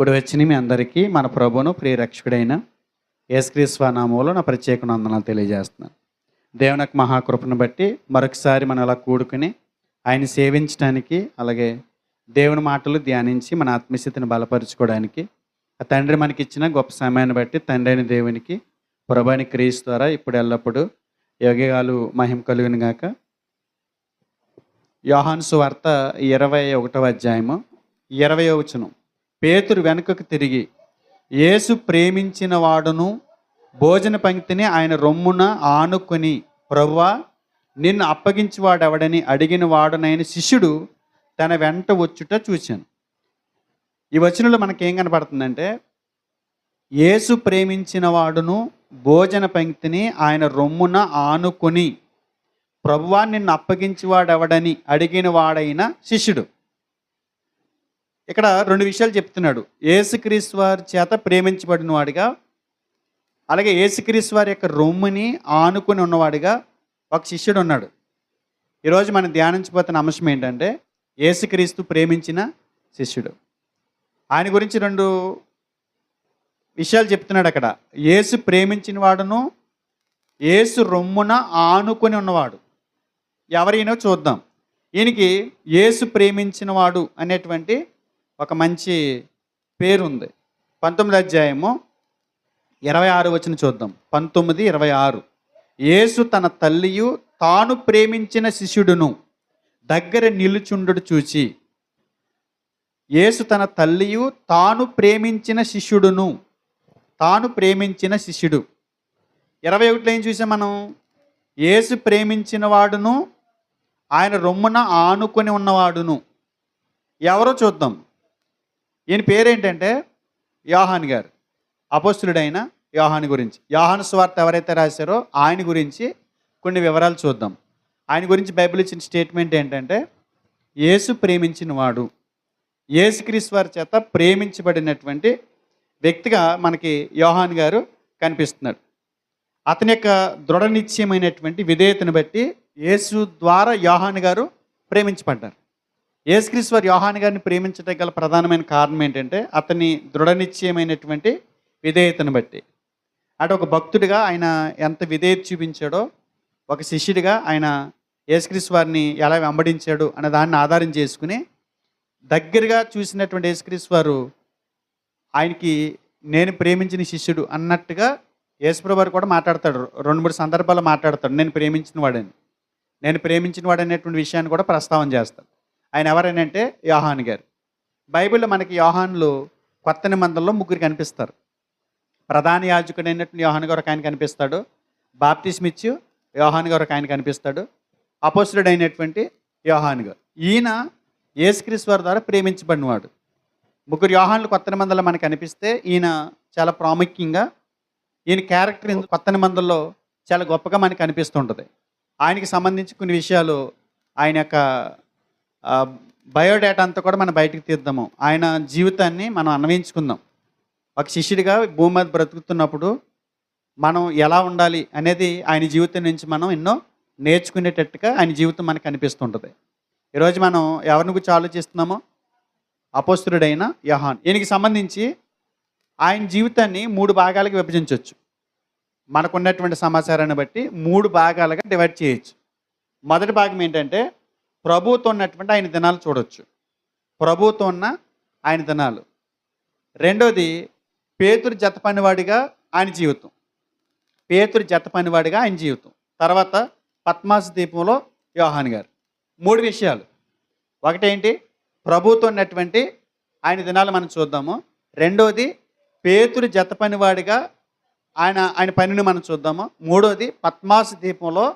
కూడి వచ్చిన మీ అందరికీ మన ప్రభువును ప్రియరక్షకుడైన యేసుక్రీస్తు నామములో నా ప్రత్యేక వందనాలు తెలియజేస్తున్నాను. దేవుని యొక్క మహాకృపను బట్టి మరొకసారి మనం అలా కూడుకుని ఆయన సేవించడానికి, అలాగే దేవుని మాటలు ధ్యానించి మన ఆత్మస్థితిని బలపరుచుకోవడానికి ఆ తండ్రి మనకి ఇచ్చిన గొప్ప సమయాన్ని బట్టి తండ్రి అయిన దేవునికి, ప్రభువైన క్రీస్తు ద్వారా ఇప్పుడు ఎల్లప్పుడూ యోగ్యగాలు మహిమ కలుగును గాక. యోహాను సువార్త 21వ అధ్యాయము 20వ వచనం. పేతురు వెనుకకు తిరిగి, యేసు ప్రేమించిన వాడును భోజన పంక్తిని ఆయన రొమ్మున ఆనుకొని, ప్రభువా నిన్ను అప్పగించువాడెవడని అడిగిన వాడునైన శిష్యుడు తన వెంట వచ్చుట చూశాను. ఈ వచనంలో మనకేం కనపడుతుందంటే, యేసు ప్రేమించిన వాడును భోజన పంక్తిని ఆయన రొమ్మున ఆనుకొని, ప్రభువా నిన్ను అప్పగించువాడెవడని అడిగిన వాడైన శిష్యుడు. ఇక్కడ రెండు విషయాలు చెప్తున్నాడు. యేసుక్రీస్తు వారి చేత ప్రేమించబడిన వాడిగా, అలాగే యేసుక్రీస్తు వారి యొక్క రొమ్ముని ఆనుకొని ఉన్నవాడిగా ఒక శిష్యుడు ఉన్నాడు. ఈరోజు మనం ధ్యానించబోతున్న అంశం ఏంటంటే, యేసుక్రీస్తు ప్రేమించిన శిష్యుడు. ఆయన గురించి రెండు విషయాలు చెప్తున్నాడు అక్కడ. యేసు ప్రేమించిన వాడును యేసు రొమ్మున ఆనుకొని ఉన్నవాడు ఎవరైనా చూద్దాం. ఈయనకి యేసు ప్రేమించిన వాడు అనేటువంటి ఒక మంచి పేరు ఉంది. 19వ అధ్యాయము 26వ వచనం చూద్దాం. 19:26. యేసు తన తల్లియు తాను ప్రేమించిన శిష్యుడును దగ్గర నిలుచుండు చూచి, యేసు తన తల్లియు తాను ప్రేమించిన శిష్యుడును, తాను ప్రేమించిన శిష్యుడు. 21లో ఏం చూసాం మనం? యేసు ప్రేమించిన వాడును ఆయన రొమ్మున ఆనుకొని ఉన్నవాడును ఎవరో చూద్దాం. ఈయన పేరేంటంటే యోహాను గారు, అపోస్తులుడైన యోహాను గురించి. యోహాను సువార్త ఎవరైతే రాశారో ఆయన గురించి కొన్ని వివరాలు చూద్దాం. ఆయన గురించి బైబిల్ ఇచ్చిన స్టేట్మెంట్ ఏంటంటే, యేసు ప్రేమించిన వాడు, యేసుక్రీస్తు వారి చేత ప్రేమించబడినటువంటి వ్యక్తిగా మనకి యోహాను గారు కనిపిస్తున్నాడు. అతని యొక్క దృఢ నిశ్చయమైనటువంటి విధేయతను బట్టి యేసు ద్వారా యోహాను గారు ప్రేమించబడ్డారు. యేసుక్రీస్తు వారు యోహాను గారిని ప్రేమించడం గల ప్రధానమైన కారణం ఏంటంటే, అతని దృఢ నిశ్చయమైనటువంటి విధేయతను బట్టి. అంటే ఒక భక్తుడిగా ఆయన ఎంత విధేయత చూపించాడో, ఒక శిష్యుడిగా ఆయన యేసుక్రీస్తు వారిని ఎలా వెంబడించాడు అనే దాన్ని ఆధారం చేసుకుని దగ్గరగా చూసినటువంటి యేసుక్రీస్తు వారు ఆయనకి నేను ప్రేమించిన శిష్యుడు అన్నట్టుగా యేసుప్రభు వారు కూడా మాట్లాడతాడు. 2-3 సందర్భాల్లో మాట్లాడతాడు నేను ప్రేమించిన వాడని. నేను ప్రేమించిన వాడు అనేటువంటి విషయాన్ని కూడా ప్రస్తావన చేస్తాడు. ఆయన ఎవరైనంటే యోహాను గారు. బైబిల్లో మనకి యోహానులు కొత్త నిబంధనలో 3 కనిపిస్తారు. ప్రధాన యాజకుడైనటువంటి యోహాను గారు ఒక ఆయన కనిపిస్తాడు, బాప్తిస్మిచ్చు యోహాను గారు ఒక ఆయన కనిపిస్తాడు, అపోస్తులుడైనటువంటి యోహాను గారు. ఈయన యేసుక్రీస్తు వారి ద్వారా ప్రేమించబడినవాడు. 3 యోహానులు కొత్త నిబంధనలో మనకు కనిపిస్తే ఈయన చాలా ప్రాముఖ్యంగా, ఈయన క్యారెక్టర్ కొత్త నిబంధనలో చాలా గొప్పగా మనకు కనిపిస్తుంటుంది. ఆయనకి సంబంధించి కొన్ని విషయాలు, ఆయన యొక్క బయోడేటా అంతా కూడా మనం బయటకు తీద్దాము. ఆయన జీవితాన్ని మనం అన్వయించుకుందాం. ఒక శిష్యుడిగా భూమి మీద బ్రతుకుతున్నప్పుడు మనం ఎలా ఉండాలి అనేది ఆయన జీవితం నుంచి మనం ఎన్నో నేర్చుకునేటట్టుగా ఆయన జీవితం మనకు కనిపిస్తుంటుంది. ఈరోజు మనం ఎవరిని గురించి ఆలోచిస్తున్నామో, అపోస్తులుడైన యోహాను. ఈయనకి సంబంధించి ఆయన జీవితాన్ని 3 భాగాలుగా విభజించవచ్చు. మనకున్నటువంటి సమాచారాన్ని బట్టి 3 భాగాలుగా డివైడ్ చేయొచ్చు. మొదటి భాగం ఏంటంటే, ప్రభువుతో ఉన్నటువంటి ఆయన దినాలు చూడవచ్చు. ప్రభువుతో ఉన్న ఆయన దినాలు. రెండోది పేతురు జత పనివాడిగా ఆయన జీవితం. పేతురు జత పనివాడిగా ఆయన జీవితం. తర్వాత పద్మాసు ద్వీపంలో యోహాను గారు. 3 విషయాలు. ఒకటేంటి, ప్రభువుతో ఉన్నటువంటి ఆయన దినాలు మనం చూద్దాము. రెండోది పేతురు జత పనివాడిగా ఆయన పనిని మనం చూద్దాము. మూడోది పద్మాసు ద్వీపంలో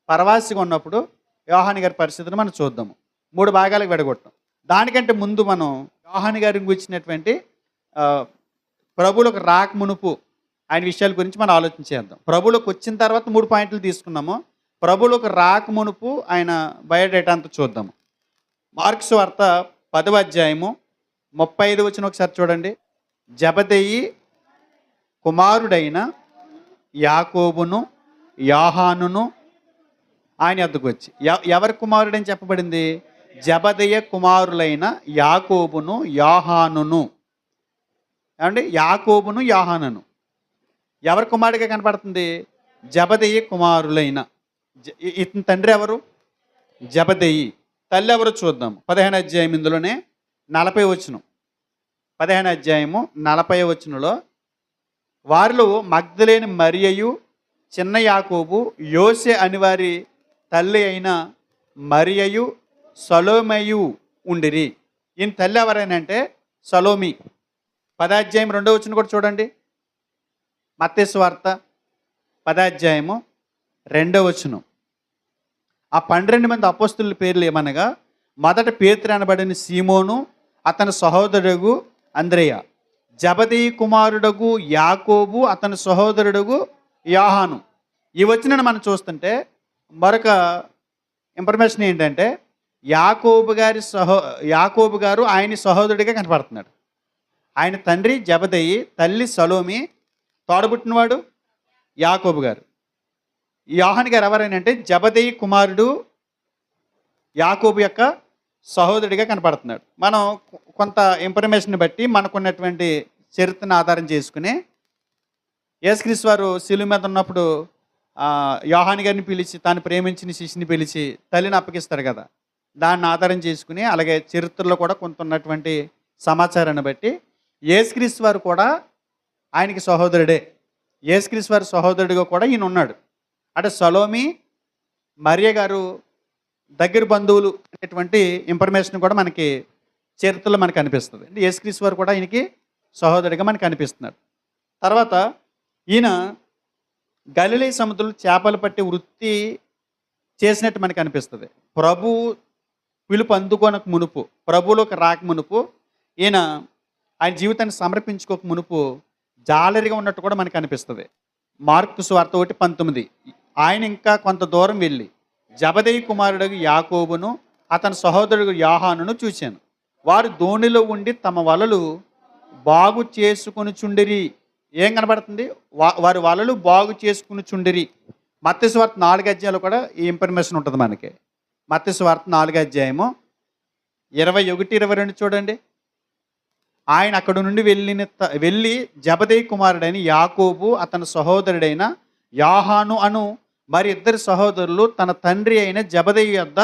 పరవాసిగా ఉన్నప్పుడు యోహాను గారి పరిస్థితిని మనం చూద్దాము. 3 భాగాలకు విడగొట్టాం. దానికంటే ముందు మనం యోహాను గారిని గురించినటువంటి ప్రభువులకు రాక మునుపు ఆయన విషయాల గురించి మనం ఆలోచించేద్దాం. ప్రభువులకు వచ్చిన తర్వాత 3 పాయింట్లు తీసుకున్నాము. ప్రభువులకు రాక మునుపు ఆయన బయోడేటా అంతా చూద్దాము. మార్కు సువార్త 10వ అధ్యాయము 35వ వచనం ఒకసారి చూడండి. జబదయి కుమారుడైన యాకోబును యోహానును ఆయన వద్దకు వచ్చి, ఎవరి కుమారుడని చెప్పబడింది? జబదయ కుమారులైన యాకోబును యోహానును ఏమంటే యాకోబును యోహానును. ఎవరి కుమారుడిగా కనపడుతుంది? జబదయి కుమారులైన. ఇతని తండ్రి ఎవరు? జబదయి. తల్లి ఎవరు చూద్దాం. 15 అధ్యాయం ఇందులోనే 40 వచనం. 15 అధ్యాయము 40 వచనంలో వారిలో మగ్దలేని మరియయు చిన్న యాకోబు యోసే అని వారి తల్లి అయిన మరియయు సలోమయు ఉండిరి. ఈయన తల్లి ఎవరైనంటే సలోమి. 10 అధ్యాయం 2వ వచనం కూడా చూడండి. మత్తయి సువార్త 10 అధ్యాయము 2వ వచనం. ఆ 12 మంది అపోస్తలుల పేర్లు ఏమనగా మొదట పేతురు అనబడిన సీమోను, అతని సహోదరుడు అంద్రెయ, జబదయి కుమారుడగు యాకోబు, అతని సహోదరుడు యోహాను. ఈ వచనాన్ని మనం చూస్తుంటే మరొక ఇన్ఫర్మేషన్ ఏంటంటే యాకోబు గారు ఆయన సహోదరుడిగా కనపడుతున్నాడు. ఆయన తండ్రి జబదయి, తల్లి సలోమి, తోడబుట్టినవాడు యాకోబు గారు. యోహాను గారు ఎవరైనంటే జబదయి కుమారుడు యాకోబు యొక్క సహోదరుడిగా కనపడుతున్నాడు. మనం కొంత ఇన్ఫర్మేషన్ బట్టి మనకున్నటువంటి చరిత్రను ఆధారం చేసుకుని యేసుక్రీస్తు వారు శిలువ మీద ఉన్నప్పుడు యోహాను గారిని పిలిచి తాను ప్రేమించిన శిష్యుని పిలిచి తల్లిని అప్పగిస్తారు కదా. దాన్ని ఆధారం చేసుకుని అలాగే చరిత్రలో కూడా కొంత ఉన్నటువంటి సమాచారాన్ని బట్టి యేసుక్రీస్తు వారు కూడా ఆయనకి సహోదరుడే. యేసుక్రీస్తు వారి సహోదరుడిగా కూడా ఈయన ఉన్నాడు. అంటే సలోమి, మరియ గారు దగ్గర బంధువులు అనేటువంటి ఇన్ఫర్మేషన్ కూడా మనకి చరిత్రలో మనకు అనిపిస్తుంది. అంటే యేసుక్రీస్తు వారు కూడా ఆయనకి సహోదరుడిగా మనకు అనిపిస్తున్నాడు. తర్వాత ఈయన గలిలీ సముద్రంలో చేపలు పట్టి వృత్తి చేసినట్టు మనకు అనిపిస్తుంది. ప్రభు పిలుపు అందుకోనక మునుపు, ప్రభువులోకి రాక మునుపు, ఆయన జీవితాన్ని సమర్పించుకోక మునుపు జాలరిగా ఉన్నట్టు కూడా మనకు అనిపిస్తుంది. మార్కు సువార్త 1:19. ఆయన ఇంకా కొంత దూరం వెళ్ళి జబదయి కుమారుడు యాకోబును అతని సహోదరుడు యోహానును చూశాను. వారు దోణిలో ఉండి తమ వలలు బాగు చేసుకుని చుండిరి. ఏం కనబడుతుంది? వారి వలలు బాగు చేసుకుని చుండిరి. మత్తయి సువార్త 4 అధ్యాయంలో కూడా ఈ ఇన్ఫర్మేషన్ ఉంటుంది మనకి. మత్తయి సువార్త 4 అధ్యాయము 21-22 చూడండి. ఆయన అక్కడ నుండి వెళ్ళి జబదయి కుమారుడైన యాకోబు, అతని సహోదరుడైన యోహాను అను మరి 2 సహోదరులు తన తండ్రి అయిన జబదయి యొద్ద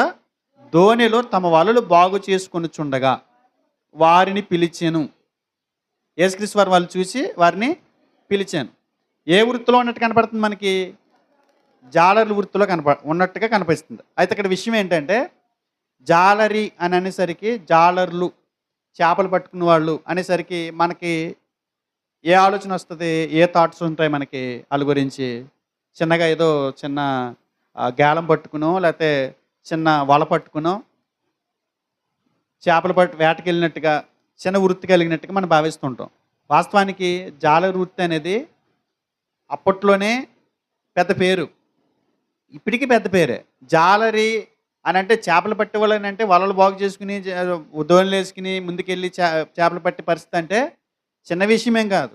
దోణిలో తమ వలలు బాగు చేసుకొని చుండగా వారిని పిలిచాను. యేసుక్రీస్తు వారు వాళ్ళు చూసి వారిని పిలిచాను. ఏ వృత్తిలో ఉన్నట్టు కనపడుతుంది మనకి? జాలరి వృత్తిలో ఉన్నట్టుగా కనిపిస్తుంది. అయితే ఇక్కడ విషయం ఏంటంటే జాలరి అని అనేసరికి, జాలర్లు చేపలు పట్టుకున్న వాళ్ళు అనేసరికి మనకి ఏ ఆలోచన వస్తుంది? ఏ థాట్స్ ఉంటాయి మనకి వాళ్ళ గురించి? చిన్నగా ఏదో చిన్న గాలం పట్టుకునో లేకపోతే చిన్న వల పట్టుకునో చేపలు వేటకి వెళ్ళినట్టుగా చిన్న వృత్తి కలిగినట్టుగా మనం భావిస్తుంటాం. వాస్తవానికి జాలరి వృత్తి అనేది అప్పట్లోనే పెద్ద పేరు, ఇప్పటికీ పెద్ద పేరే. జాలరి అని అంటే చేపలు పట్టేవాళ్ళని అంటే వలలు బాగు చేసుకుని దోణిలు వేసుకుని ముందుకెళ్ళి చేపలు పట్టే పరిస్థితి అంటే చిన్న విషయమేం కాదు.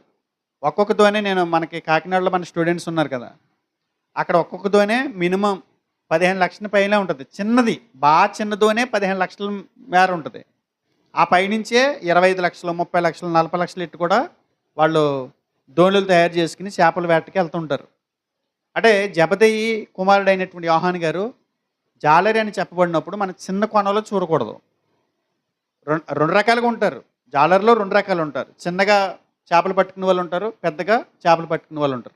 ఒక్కొక్క దోణి మనకి కాకినాడలో మన స్టూడెంట్స్ ఉన్నారు కదా, అక్కడ ఒక్కొక్క దోణి మినిమం 15 లక్షల పైన ఉంటుంది. చిన్నది, బాగా చిన్న దోణి 15 లక్షల మేర ఉంటుంది. ఆ పైనుంచే 25 లక్షలు, 30 లక్షలు, 40 లక్షలు ఇట్టు కూడా వాళ్ళు దోణులు తయారు చేసుకుని చేపల వేటకి వెళ్తుంటారు. అంటే జబదయి కుమారుడు అయినటువంటి యోహాను గారు జాలరి అని చెప్పబడినప్పుడు మన చిన్న కోణంలో చూడకూడదు. రెండు రకాలుగా ఉంటారు. జాలరిలో 2 రకాలు ఉంటారు. చిన్నగా చేపలు పట్టుకునే వాళ్ళు ఉంటారు, పెద్దగా చేపలు పట్టుకునే వాళ్ళు ఉంటారు.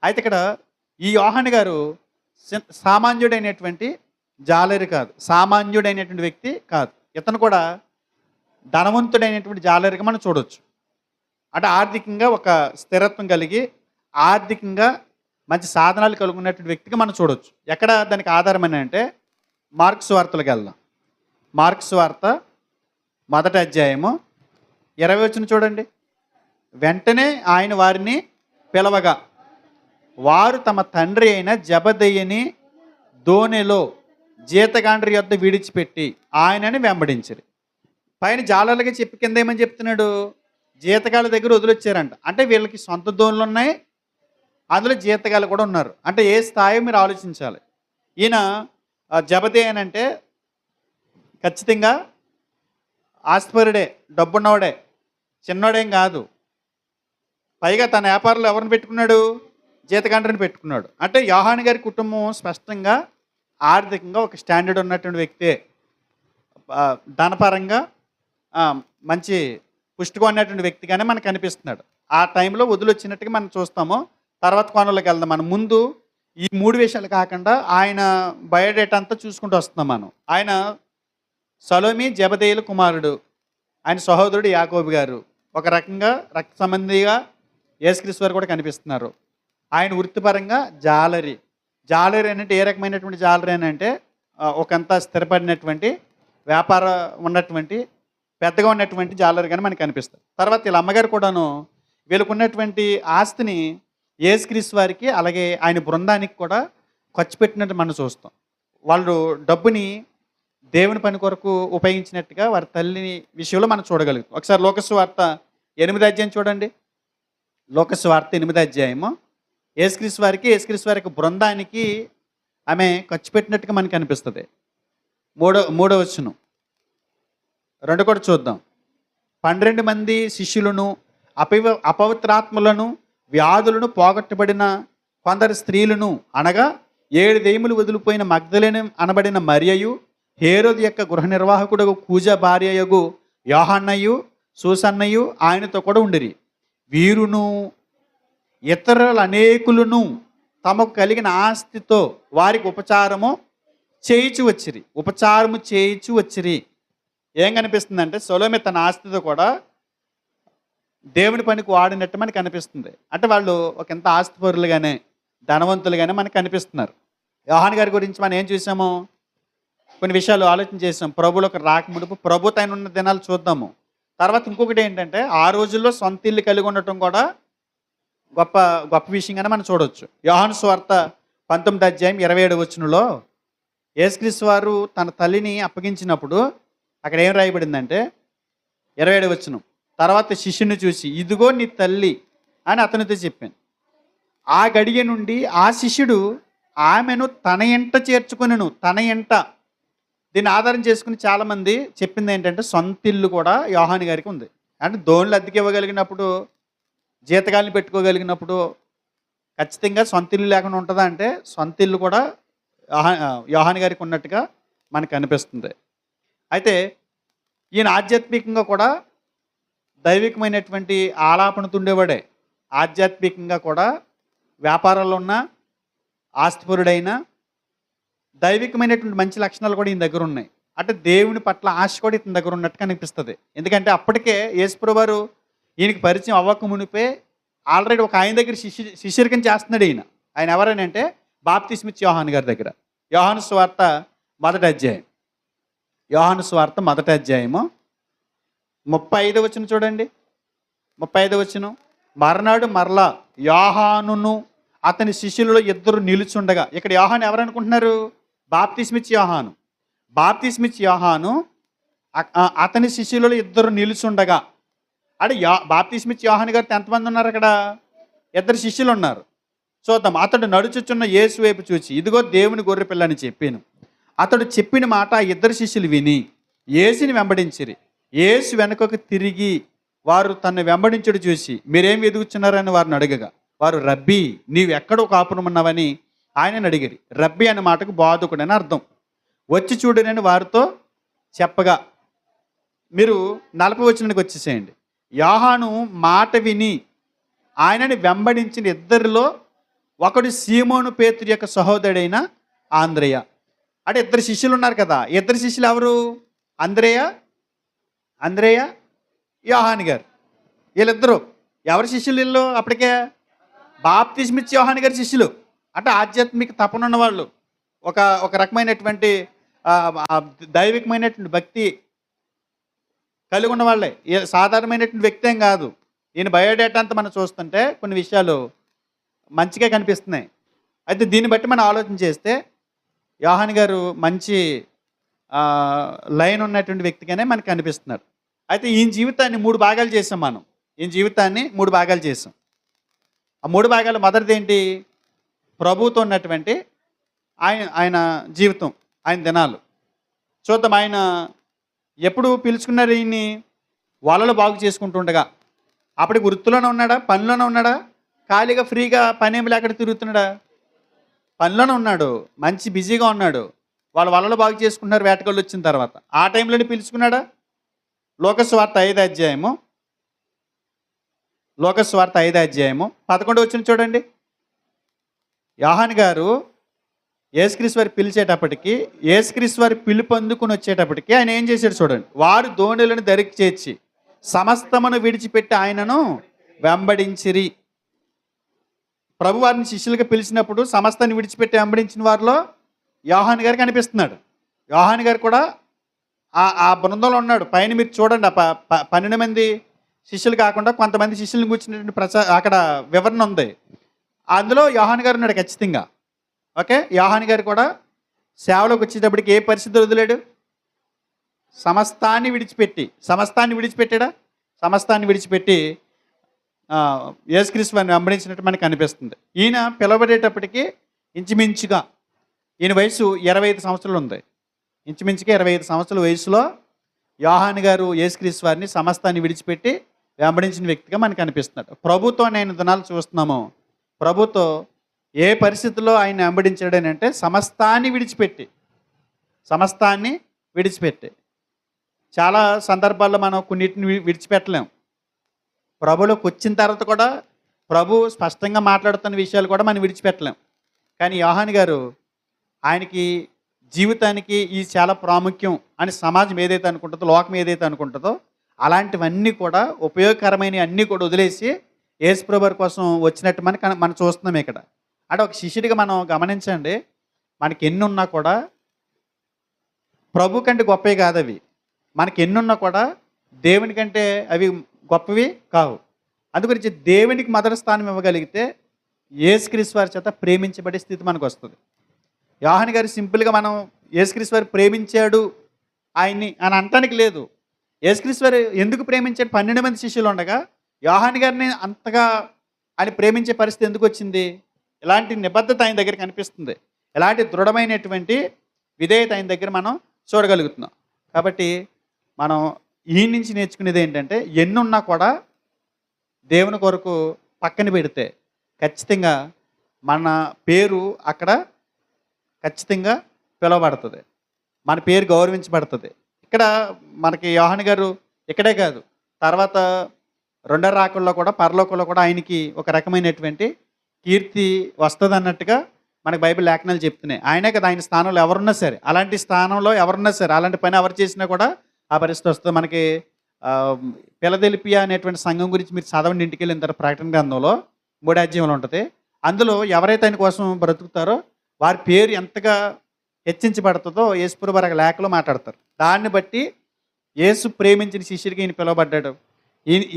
అయితే ఇక్కడ ఈ యోహాను గారు సామాన్యుడైనటువంటి జాలరి కాదు, సామాన్యుడైనటువంటి వ్యక్తి కాదు. ఇతను కూడా ధనవంతుడైనటువంటి జాలరిగా మనం చూడవచ్చు. అంటే ఆర్థికంగా ఒక స్థిరత్వం కలిగి ఆర్థికంగా మంచి సాధనాలు కలుగున్నటువంటి వ్యక్తిగా మనం చూడవచ్చు. ఎక్కడ దానికి ఆధారం అని అంటే మార్కు సువార్తలకు వెళ్దాం. మార్కు సువార్త 1వ అధ్యాయము 20 వచనం చూడండి. వెంటనే ఆయన వారిని పిలవగా వారు తమ తండ్రి అయిన జబదయిని దోణిలో జీతగాండ్రి యొద్ద విడిచిపెట్టి ఆయనని వెంబడించారు. పైన జాలర్లుగా చెప్పి కింద ఏమని చెప్తున్నాడు? జీతగాళ్ళ దగ్గర వదిలొచ్చారంట. అంటే వీళ్ళకి సొంత దోణులు ఉన్నాయి, అందులో జీతగాళ్ళు కూడా ఉన్నారు. అంటే ఏ స్థాయి మీరు ఆలోచించాలి. ఈయన జబదయి అని అంటే ఖచ్చితంగా ఆస్తిపరుడే, డబ్బున్నవాడే, చిన్నోడేం కాదు. పైగా తన వ్యాపారంలో ఎవరిని పెట్టుకున్నాడు? జీతగాండ్రని పెట్టుకున్నాడు. అంటే యోహాను గారి కుటుంబం స్పష్టంగా ఆర్థికంగా ఒక స్టాండర్డ్ ఉన్నటువంటి వ్యక్తే. ధనపరంగా మంచి పుష్టిగా ఉన్నటువంటి వ్యక్తిగానే మనకు కనిపిస్తున్నాడు. ఆ టైంలో వదిలొచ్చినట్టుగా మనం చూస్తాము. తర్వాత కోణంలోకి వెళ్దాం. మనం ముందు ఈ 3 విషయాలు కాకుండా ఆయన బయోడేటా అంతా చూసుకుంటూ వస్తున్నాం మనం. ఆయన సలోమి జెబెదయి కుమారుడు. ఆయన సహోదరుడు యాకోబు గారు. ఒక రకంగా రక్త సంబంధిగా యేసుక్రీస్తు వారు కూడా కనిపిస్తున్నారు. ఆయన వృత్తిపరంగా జాలరి. జాలరి అంటే ఏ రకమైనటువంటి జాలరి అని అంటే ఒకంత స్థిరపడినటువంటి వ్యాపార ఉన్నటువంటి పెద్దగా ఉన్నటువంటి జాలరిగానే మనకు కనిపిస్తుంది. తర్వాత వీళ్ళ అమ్మగారు కూడాను వీళ్ళకున్నటువంటి ఆస్తిని యేసుక్రీస్తు వారికి అలాగే ఆయన బృందానికి కూడా ఖర్చు పెట్టినట్టు మనం చూస్తాం. వాళ్ళు డబ్బుని దేవుని పని కొరకు ఉపయోగించినట్టుగా వారి తల్లిని విషయంలో మనం చూడగలుగుతాం. ఒకసారి లోకసువార్త 8 అధ్యాయం చూడండి. లోకసువార్త 8 అధ్యాయము యేసుక్రీస్తు వారికి బృందానికి ఆమె ఖర్చు పెట్టినట్టుగా మనకు అనిపిస్తుంది. మూడో వచనం 2 కూడా చూద్దాం. 12 మంది శిష్యులను అపవిత్రాత్మలను వ్యాధులను పోగొట్టబడిన కొందరు స్త్రీలను అనగా 7 దెయ్యములు వదిలిపోయిన మగ్దలేనే అనబడిన మరియయు, హేరోదు యొక్క గృహ నిర్వాహకుడు కూజ భార్యయగు యోహన్నయు సూసన్నయు ఆయనతో కూడా ఉండిరి. వీరును ఇతరులు అనేకులను తమకు కలిగిన ఆస్తితో వారికి ఉపచారము చేయించు వచ్చిరి. ఏం కనిపిస్తుందంటే సొలొమోను తన ఆస్తితో కూడా దేవుని పనికి వాడినట్టు మనకు కనిపిస్తుంది. అంటే వాళ్ళు ఒక ఎంత ఆస్తిపరులుగానే ధనవంతులుగానే మనకు కనిపిస్తున్నారు. యోహాను గారి గురించి మనం ఏం చూసాము? కొన్ని విషయాలు ఆలోచన చేసాం. ప్రభువులకు రాకమునుపు ప్రభు తైన ఉన్న దినాలు చూద్దాము. తర్వాత ఇంకొకటి ఏంటంటే ఆ రోజుల్లో సొంత ఇల్లు కలిగి ఉండటం కూడా గొప్ప గొప్ప విషయంగానే మనం చూడవచ్చు. యోహాను సువార్త 19 అధ్యాయం 27 వచనంలో యేసుక్రీస్తు వారు తన తల్లిని అప్పగించినప్పుడు అక్కడ ఏం రాయబడిందంటే 27 వచనం, తర్వాత శిష్యుని చూసి ఇదిగో నీ తల్లి అని అతనితో చెప్పాను. ఆ గడియ నుండి ఆ శిష్యుడు ఆమెను తన ఎంట చేర్చుకొనెను. తన ఎంట దీన్ని ఆధారం చేసుకుని చాలామంది చెప్పింది ఏంటంటే సొంత ఇల్లు కూడా యోహాను గారికి ఉంది. అంటే దోణులు అద్దెకి ఇవ్వగలిగినప్పుడు, జీతగాల్ని పెట్టుకోగలిగినప్పుడు ఖచ్చితంగా సొంత ఇల్లు లేకుండా ఉంటుందా అంటే సొంత ఇల్లు కూడా యోహాను గారికి ఉన్నట్టుగా మనకు అనిపిస్తుంది. అయితే ఈయన ఆధ్యాత్మికంగా కూడా దైవికమైనటువంటి ఆలాపనతో ఉండేవాడే. ఆధ్యాత్మికంగా కూడా వ్యాపారాల్లో ఉన్న ఆస్తిపరుడైన దైవికమైనటువంటి మంచి లక్షణాలు కూడా ఈయన దగ్గర ఉన్నాయి. అంటే దేవుని పట్ల ఆశ కూడా ఇతని దగ్గర ఉన్నట్టు కనిపిస్తుంది. ఎందుకంటే అప్పటికే యేసుప్రభువు వారు ఈయనకి పరిచయం అవ్వక మునిపే ఆల్రెడీ ఒక ఆయన దగ్గర శిష్యరికం చేస్తున్నాడు. ఆయన ఎవరని అంటే బాప్తిస్మిచ్చే యోహాను గారి దగ్గర. యోహాను సువార్త 1 అధ్యాయం 35 వచనం చూడండి. 35 వచనం, మర్నాడు మరలా యోహానును అతని శిష్యులలో 2 నిలుచుండగా. ఇక్కడ యోహాను ఎవరు అనుకుంటున్నారు? బాప్తిస్మిచ్చే యోహాను. బాప్తిస్మిచ్చే యోహాను అతని శిష్యులలో 2 నిలుచుండగా. అంటే బాప్తిస్మిచ్చే యోహాను గారితో ఎంతమంది ఉన్నారు? అక్కడ 2 శిష్యులు ఉన్నారు. చూద్దాం. అతడు నడుచుచున్న యేసు వైపు చూచి ఇదిగో దేవుని గొర్రె పిల్ల అని చెప్పాను. అతడు చెప్పిన మాట ఆ 2 శిష్యులు విని యేసుని వెంబడించిరి. యేసు వెనుకకు తిరిగి వారు తను వెంబడించుడు చూసి మీరేం వెతుకుచున్నారని వారిని అడగగా వారు రబ్బీ నీవు ఎక్కడో కాపురమున్నావని ఆయనని అడిగిరి. రబ్బీ అనే మాటకు బోధకుడని అర్థం. వచ్చి చూడనని వారితో చెప్పగా మీరు 40 వచనానికి వచ్చేసేయండి. యోహాను మాట విని ఆయనని వెంబడించిన 2లో ఒకడు సీమోను పేతురు యొక్క సహోదరుడైన ఆంద్రేయ. అంటే 2 శిష్యులు ఉన్నారు కదా. 2 శిష్యులు ఎవరు? అంద్రేయ యోహాను గారు. వీళ్ళిద్దరూ ఎవరి శిష్యులు? వీళ్ళు అప్పటికే బాప్తిస్మిచ్చే యోహాను గారి శిష్యులు. అంటే ఆధ్యాత్మిక తపన ఉన్న వాళ్ళు, ఒక రకమైనటువంటి దైవికమైనటువంటి భక్తి కలిగి ఉన్న వాళ్ళే. సాధారణమైనటువంటి వ్యక్తి ఏం కాదు. ఈయన బయోడేటా అంతా మనం చూస్తుంటే కొన్ని విషయాలు మంచిగా కనిపిస్తున్నాయి. అయితే దీన్ని బట్టి మనం ఆలోచన చేస్తే యోహాను గారు మంచి లైన్ ఉన్నటువంటి వ్యక్తిగానే మనకు కనిపిస్తున్నారు. అయితే ఈయన జీవితాన్ని 3 భాగాలు చేసాం మనం. ఈయన జీవితాన్ని 3 భాగాలు చేసాం. ఆ 3 భాగాలు మొదటిది ఏంటి? ప్రభువుతో ఉన్నటువంటి ఆయన జీవితం, ఆయన దినాలు చూద్దాం. ఆయన ఎప్పుడు పిలుచుకున్నారు? ఈయన్ని వలలు బాగు చేసుకుంటుండగా. అప్పటికి వృత్తిలోనే ఉన్నాడా, పనిలోనే ఉన్నాడా, ఖాళీగా ఫ్రీగా పని ఏమి లేకుండా తిరుగుతున్నాడా? పనిలోనే ఉన్నాడు, మంచి బిజీగా ఉన్నాడు. వాళ్ళ వలలు బాగు చేసుకుంటున్నారు వేటగాళ్ళు వచ్చిన తర్వాత. ఆ టైంలోనే పిలుచుకున్నాడా? లోకస్వార్త 5 అధ్యాయము, లోకస్వార్త 5 అధ్యాయము 11 వచ్చిన చూడండి. యోహాను గారు యేసుక్రీస్తు వారి పిలిచేటప్పటికి, యేసుక్రీస్తు వారి పిలుపు అందుకుని వచ్చేటప్పటికి ఆయన ఏం చేశాడు చూడండి. వారు దోణులను దరికి చేర్చి సమస్తమును విడిచిపెట్టి ఆయనను వెంబడించిరి. ప్రభు వారిని శిష్యులుగా పిలిచినప్పుడు సమస్తాన్ని విడిచిపెట్టి వెంబడించిన వారిలో యోహాను గారు కనిపిస్తున్నాడు. యోహాను గారు కూడా ఆ బృందంలో ఉన్నాడు. పైన మీరు చూడండి, 12 మంది శిష్యులు కాకుండా కొంతమంది శిష్యులను కూర్చున్నటువంటి అక్కడ వివరణ ఉంది. అందులో యోహాను గారు ఉన్నాడు ఖచ్చితంగా. ఓకే, యోహాను గారు కూడా సేవలోకి వచ్చేటప్పటికి ఏ పరిస్థితి వదిలేడు? సమస్తాన్ని విడిచిపెట్టాడా? సమస్తాన్ని విడిచిపెట్టి యేసుక్రీస్తు వారిని వెంబడించినట్టు మనకు అనిపిస్తుంది. ఈయన పిలవబడేటప్పటికి ఇంచుమించుగా ఈయన వయసు 25 సంవత్సరాలు ఉంది. ఇంచుమించుగా 25 సంవత్సరాల వయసులో యోహాను గారు యేసుక్రీస్తు వారిని సమస్తాన్ని విడిచిపెట్టి వెంబడించిన వ్యక్తిగా మనకు అనిపిస్తున్నాడు. ప్రభుతో నేను దినాలు చూస్తున్నాము. ప్రభుతో ఏ పరిస్థితుల్లో ఆయన వెంబడించాడని అంటే సమస్తాన్ని విడిచిపెట్టి. చాలా సందర్భాల్లో మనం కొన్నిటిని విడిచిపెట్టలేం. ప్రభులోకి వచ్చిన తర్వాత కూడా ప్రభు స్పష్టంగా మాట్లాడుతున్న విషయాలు కూడా మనం విడిచిపెట్టలేం. కానీ యోహాను గారు ఆయనకి జీవితానికి ఈ చాలా ప్రాముఖ్యం అని సమాజం ఏదైతే అనుకుంటుందో, లోకం ఏదైతే అనుకుంటుందో అలాంటివన్నీ కూడా ఉపయోగకరమైన అన్నీ కూడా వదిలేసి యేసుప్రభు వారి కోసం వచ్చినట్టు మనం చూస్తున్నాం ఇక్కడ. అంటే ఒక శిష్యుడిగా మనం గమనించండి, మనకి ఎన్ని ఉన్నా కూడా ప్రభు కంటే గొప్పవి కాదు అవి. మనకి ఎన్నున్నా కూడా దేవుని కంటే అవి గొప్పవి కావు. అందుగురించి దేవునికి మొదటి స్థానం ఇవ్వగలిగితే యేసుక్రీస్తు వారి చేత ప్రేమించబడే స్థితి మనకు వస్తుంది. యోహాను గారు సింపుల్గా మనం యేసుక్రీస్తు వారు ప్రేమించాడు ఆయన్ని అని అనటానికి లేదు. యేసుక్రీస్తు వారు ఎందుకు ప్రేమించాడు? 12 మంది శిష్యులు ఉండగా యోహాను గారిని అంతగా ఆయన ప్రేమించే పరిస్థితి ఎందుకు వచ్చింది? ఇలాంటి నిబద్ధత ఆయన దగ్గర కనిపిస్తుంది. ఇలాంటి దృఢమైనటువంటి విధేయత ఆయన దగ్గర మనం చూడగలుగుతున్నాం. కాబట్టి మనం ఈ నుంచి నేర్చుకునేది ఏంటంటే, ఎన్నున్నా కూడా దేవుని కొరకు పక్కన పెడితే ఖచ్చితంగా మన పేరు అక్కడ ఖచ్చితంగా పిలువబడుతుంది, మన పేరు గౌరవించబడుతుంది. ఇక్కడ మనకి యోహాను గారు ఇక్కడే కాదు, తర్వాత రెండో రాకల్లో కూడా పరలోకంలో కూడా ఆయనకి ఒక రకమైనటువంటి కీర్తి వస్తుంది అన్నట్టుగా మనకి బైబిల్ లేఖనాలు చెప్తున్నాయి. ఆయనే కదా ఆయన స్థానంలో ఎవరున్నా సరే, అలాంటి స్థానంలో ఎవరున్నా సరే, అలాంటి పని ఎవరు చేసినా కూడా ఆ పరిస్థితి వస్తుంది. మనకి ఫిలదెల్ఫియా అనేటువంటి సంఘం గురించి మీరు చదవండి, ఇంటికి వెళ్ళిన తర్వాత ప్రకటన గ్రంథంలో 3వ అధ్యాయంలో ఉంటుంది. అందులో ఎవరైతే ఆయన కోసం బ్రతుకుతారో వారి పేరు ఎంతగా హెచ్చించబడుతుందో యేసుప్రభు వారి లేఖలో మాట్లాడతారు. దాన్ని బట్టి యేసు ప్రేమించిన శిష్యుడికి ఈయన పిలువబడ్డాడు.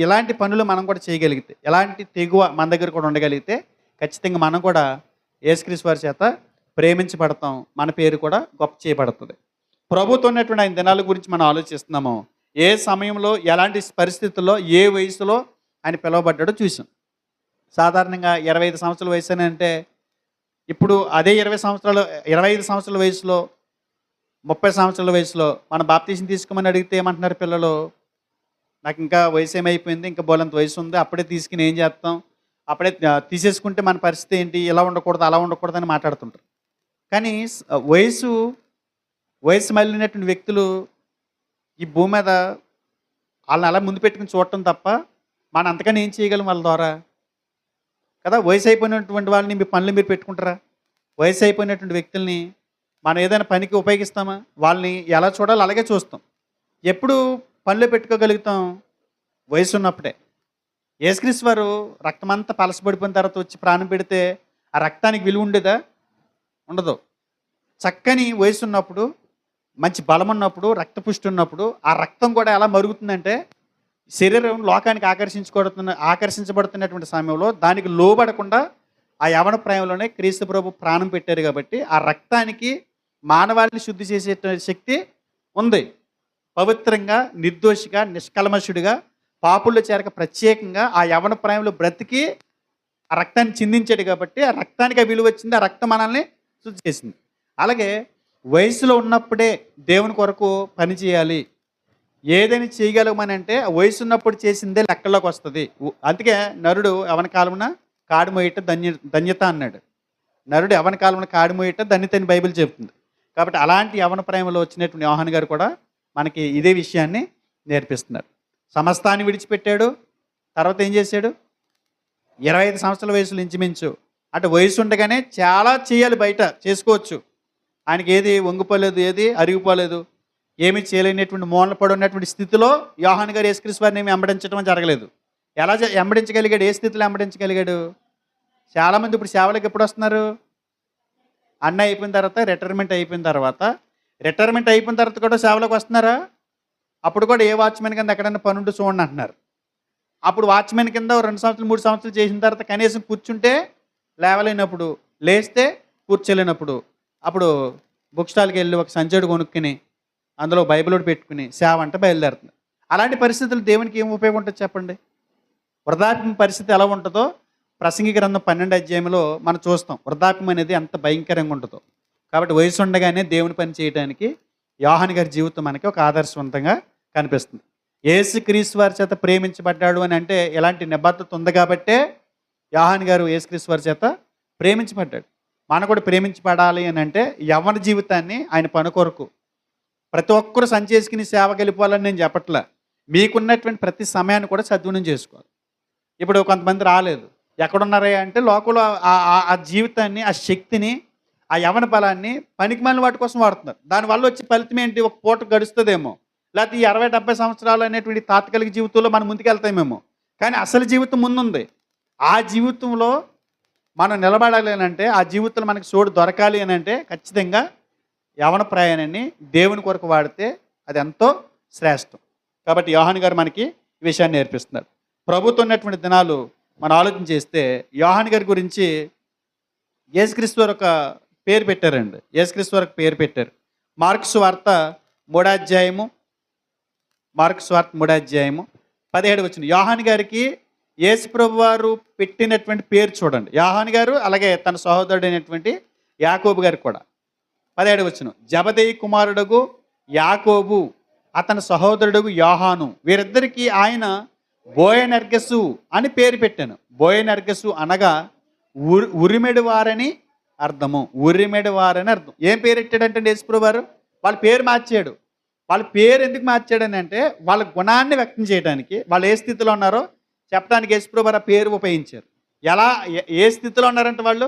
ఇలాంటి పనులు మనం కూడా చేయగలిగితే, ఎలాంటి తెగువ మన దగ్గర కూడా ఉండగలిగితే ఖచ్చితంగా మనం కూడా యేసుక్రీస్తు వారి చేత ప్రేమించబడతాం, మన పేరు కూడా గొప్ప చేయబడుతుంది. ప్రభుత్వం ఉన్నటువంటి ఆయన దినాల గురించి మనం ఆలోచిస్తున్నాము. ఏ సమయంలో, ఎలాంటి పరిస్థితుల్లో, ఏ వయసులో ఆయన పిలువబడ్డాడో చూసాం. సాధారణంగా 25 సంవత్సరాల వయసు అని అంటే, ఇప్పుడు అదే 25 సంవత్సరాల వయసులో, 30 సంవత్సరాల వయసులో మన బాప్తీసం తీసుకోమని అడిగితే ఏమంటున్నారు పిల్లలు? నాకు ఇంకా వయసు ఏమైపోయింది, ఇంకా బోలంత వయసు ఉంది, అప్పుడే తీసుకుని ఏం చేస్తాం, అప్పుడే తీసేసుకుంటే మన పరిస్థితి ఏంటి, ఇలా ఉండకూడదు అలా ఉండకూడదు అని మాట్లాడుతుంటారు. కానీ వయసు మళ్ళినటువంటి వ్యక్తులు ఈ భూమి మీద వాళ్ళని అలా ముందు పెట్టుకుని చూడటం తప్ప మనం అంతకన్నా ఏం చేయగలం వాళ్ళ ద్వారా కదా. వయసు అయిపోయినటువంటి వాళ్ళని మీ పనులు మీరు పెట్టుకుంటారా? వయసు అయిపోయినటువంటి వ్యక్తుల్ని మనం ఏదైనా పనికి ఉపయోగిస్తామా? వాళ్ళని ఎలా చూడాలో అలాగే చూస్తాం. ఎప్పుడు పనులు పెట్టుకోగలుగుతాం? వయసు ఉన్నప్పుడే. యేసుక్రీస్తు వారు రక్తమంతా పలసపడిపోయిన తర్వాత వచ్చి ప్రాణం పెడితే ఆ రక్తానికి విలువ ఉండేదా? ఉండదు. చక్కని వయసు ఉన్నప్పుడు, మంచి బలం ఉన్నప్పుడు, రక్తపుష్టి ఉన్నప్పుడు ఆ రక్తం కూడా ఎలా మరుగుతుందంటే, శరీరం లోకానికి ఆకర్షించబడుతున్నటువంటి సమయంలో దానికి లోబడకుండా ఆ యవన ప్రాయంలోనే క్రీస్తు ప్రభు ప్రాణం పెట్టారు. కాబట్టి ఆ రక్తానికి మానవాళిని శుద్ధి చేసే శక్తి ఉంది. పవిత్రంగా, నిర్దోషిగా, నిష్కల్మషుడిగా, పాపుల్లో చేరక ప్రత్యేకంగా ఆ యవన ప్రాయంలో బ్రతికి ఆ రక్తాన్ని చిందించాడు. కాబట్టి ఆ రక్తానికి ఆ విలువ వచ్చింది, ఆ రక్తం మనల్ని శుద్ధి చేసింది. అలాగే వయసులో ఉన్నప్పుడే దేవుని కొరకు పని చేయాలి. ఏదైనా చేయగలమని అంటే ఆ వయసు ఉన్నప్పుడు చేసిందే లెక్కలోకి వస్తుంది. అందుకే నరుడు యవన కాలమున కాడు మోయట ధన్యత అన్నాడు. నరుడు యవన కాలమున కాడు మోయట ధన్యత అని బైబిల్ చెప్తుంది. కాబట్టి అలాంటి యవన ప్రేమలో వచ్చినటువంటి యోహాను గారు కూడా మనకి ఇదే విషయాన్ని నేర్పిస్తున్నారు. సమస్తాన్ని విడిచిపెట్టాడు. తర్వాత ఏం చేశాడు? 25 సంవత్సరాల వయసులో ఇంచుమించు అంటే వయసు ఉండగానే చాలా చేయాలి, బయట చేసుకోవచ్చు. ఆయనకి ఏది వంగిపోలేదు, ఏది అరిగిపోలేదు, ఏమీ చేయలేనటువంటి మూలన పడి ఉన్నటువంటి స్థితిలో యోహాను గారు యేసుక్రీస్తు వారిని ఏమి వెంబడించడం జరగలేదు. ఎలా వెంబడించగలిగాడు? ఏ స్థితిలో వెంబడించగలిగాడు? చాలామంది ఇప్పుడు సేవలకు ఎప్పుడు వస్తున్నారు? అన్న అయిపోయిన తర్వాత, రిటైర్మెంట్ అయిపోయిన తర్వాత కూడా సేవలకు వస్తున్నారా? అప్పుడు కూడా ఏ వాచ్మెన్ కింద ఎక్కడైనా పనుండి చూడండి అంటున్నారు. అప్పుడు వాచ్మెన్ కింద 2 సంవత్సరాలు 3 సంవత్సరాలు చేసిన తర్వాత కనీసం కూర్చుంటే లేవలేనప్పుడు, లేస్తే కూర్చోలేనప్పుడు, అప్పుడు బుక్ స్టాల్కి వెళ్ళి ఒక సంచుడు కొనుక్కుని అందులో బైబిల్ ఒకటి పెట్టుకుని సేవ అంటే బయలుదేరుతుంది. అలాంటి పరిస్థితులు దేవునికి ఏం ఉపయోగం ఉంటుంది చెప్పండి? వృద్ధాప్యం పరిస్థితి ఎలా ఉంటుందో ప్రసంగి గ్రంథం 12 అధ్యాయంలో మనం చూస్తాం. వృద్ధాప్యం అనేది ఎంత భయంకరంగా ఉంటుందో. కాబట్టి వయసు ఉండగానే దేవుని పని చేయడానికి యోహాను గారి జీవితం మనకి ఒక ఆదర్శవంతంగా కనిపిస్తుంది. యేసుక్రీస్తు వారి చేత ప్రేమించబడ్డాడు అని అంటే ఇలాంటి నిబద్ధత ఉంది కాబట్టే యోహాను గారు యేసుక్రీస్తు వారి చేత ప్రేమించబడ్డాడు. మనం కూడా ప్రేమించబడాలి అని అంటే యవ్వన జీవితాన్ని ఆయన పని కొరకు ప్రతి ఒక్కరు సంచేసుకుని సేవకి వెళ్ళిపోవాలని నేను చెప్పట్లే. మీకున్నటువంటి ప్రతి సమయాన్ని కూడా సద్వినియోగం చేసుకోవాలి. ఇప్పుడు కొంతమంది రాలేదు, ఎక్కడున్నారా అంటే లోకంలో ఆ జీవితాన్ని, ఆ శక్తిని, ఆ యవన బలాన్ని పనికిమాలిన వాటి కోసం వాడుతున్నారు. దానివల్ల వచ్చే ఫలితం ఏంటి? ఒక పూట గడుస్తుందేమో, లేకపోతే ఈ 60-70 సంవత్సరాలు అనేటువంటి తాత్కాలిక జీవితంలో మనం ముందుకెళ్తామేమో. కానీ అసలు జీవితం ముందుంది. ఆ జీవితంలో మనం నిలబడాలి అని అంటే, ఆ జీవితంలో మనకి చోటు దొరకాలి అని అంటే ఖచ్చితంగా యవన ప్రయాణాన్ని దేవుని కొరకు వాడితే అది ఎంతో శ్రేష్టం. కాబట్టి యోహాను గారు మనకి ఈ విషయాన్ని నేర్పిస్తున్నారు. ప్రభుత్వం ఉన్నటువంటి దినాలు మనం ఆలోచన చేస్తే యోహాను గారి గురించి యేసుక్రీస్తు వారు ఒక పేరు పెట్టారండి. యేసుక్రీస్తు వారికి పేరు పెట్టారు. మార్కు సువార్త 3వ అధ్యాయము 17 వచనం. యోహాను గారికి యేసు ప్రభు వారు పెట్టినటువంటి పేరు చూడండి. యోహాను గారు అలాగే తన సహోదరుడు అయినటువంటి యాకోబు గారికి కూడా 17 వచనం. జబదేయి కుమారుడుగు యాకోబు, అతని సహోదరుడు యోహాను, వీరిద్దరికీ ఆయన బోయనెర్గసు అని పేరు పెట్టాను. బోయనెర్గసు అనగా ఉరిమెడి వారని అర్థము. ఉరిమెడి వారని అర్థం. ఏం పేరు పెట్టాడంటే యేసుప్రభు వారు వాళ్ళ పేరు మార్చాడు. వాళ్ళ పేరు ఎందుకు మార్చాడని అంటే వాళ్ళ గుణాన్ని వ్యక్తం చేయడానికి, వాళ్ళు ఏ స్థితిలో ఉన్నారో చెప్పడానికి యేసుప్రభు వారు ఆ పేరు ఉపయోగించారు. ఎలా ఏ స్థితిలో ఉన్నారంటే వాళ్ళు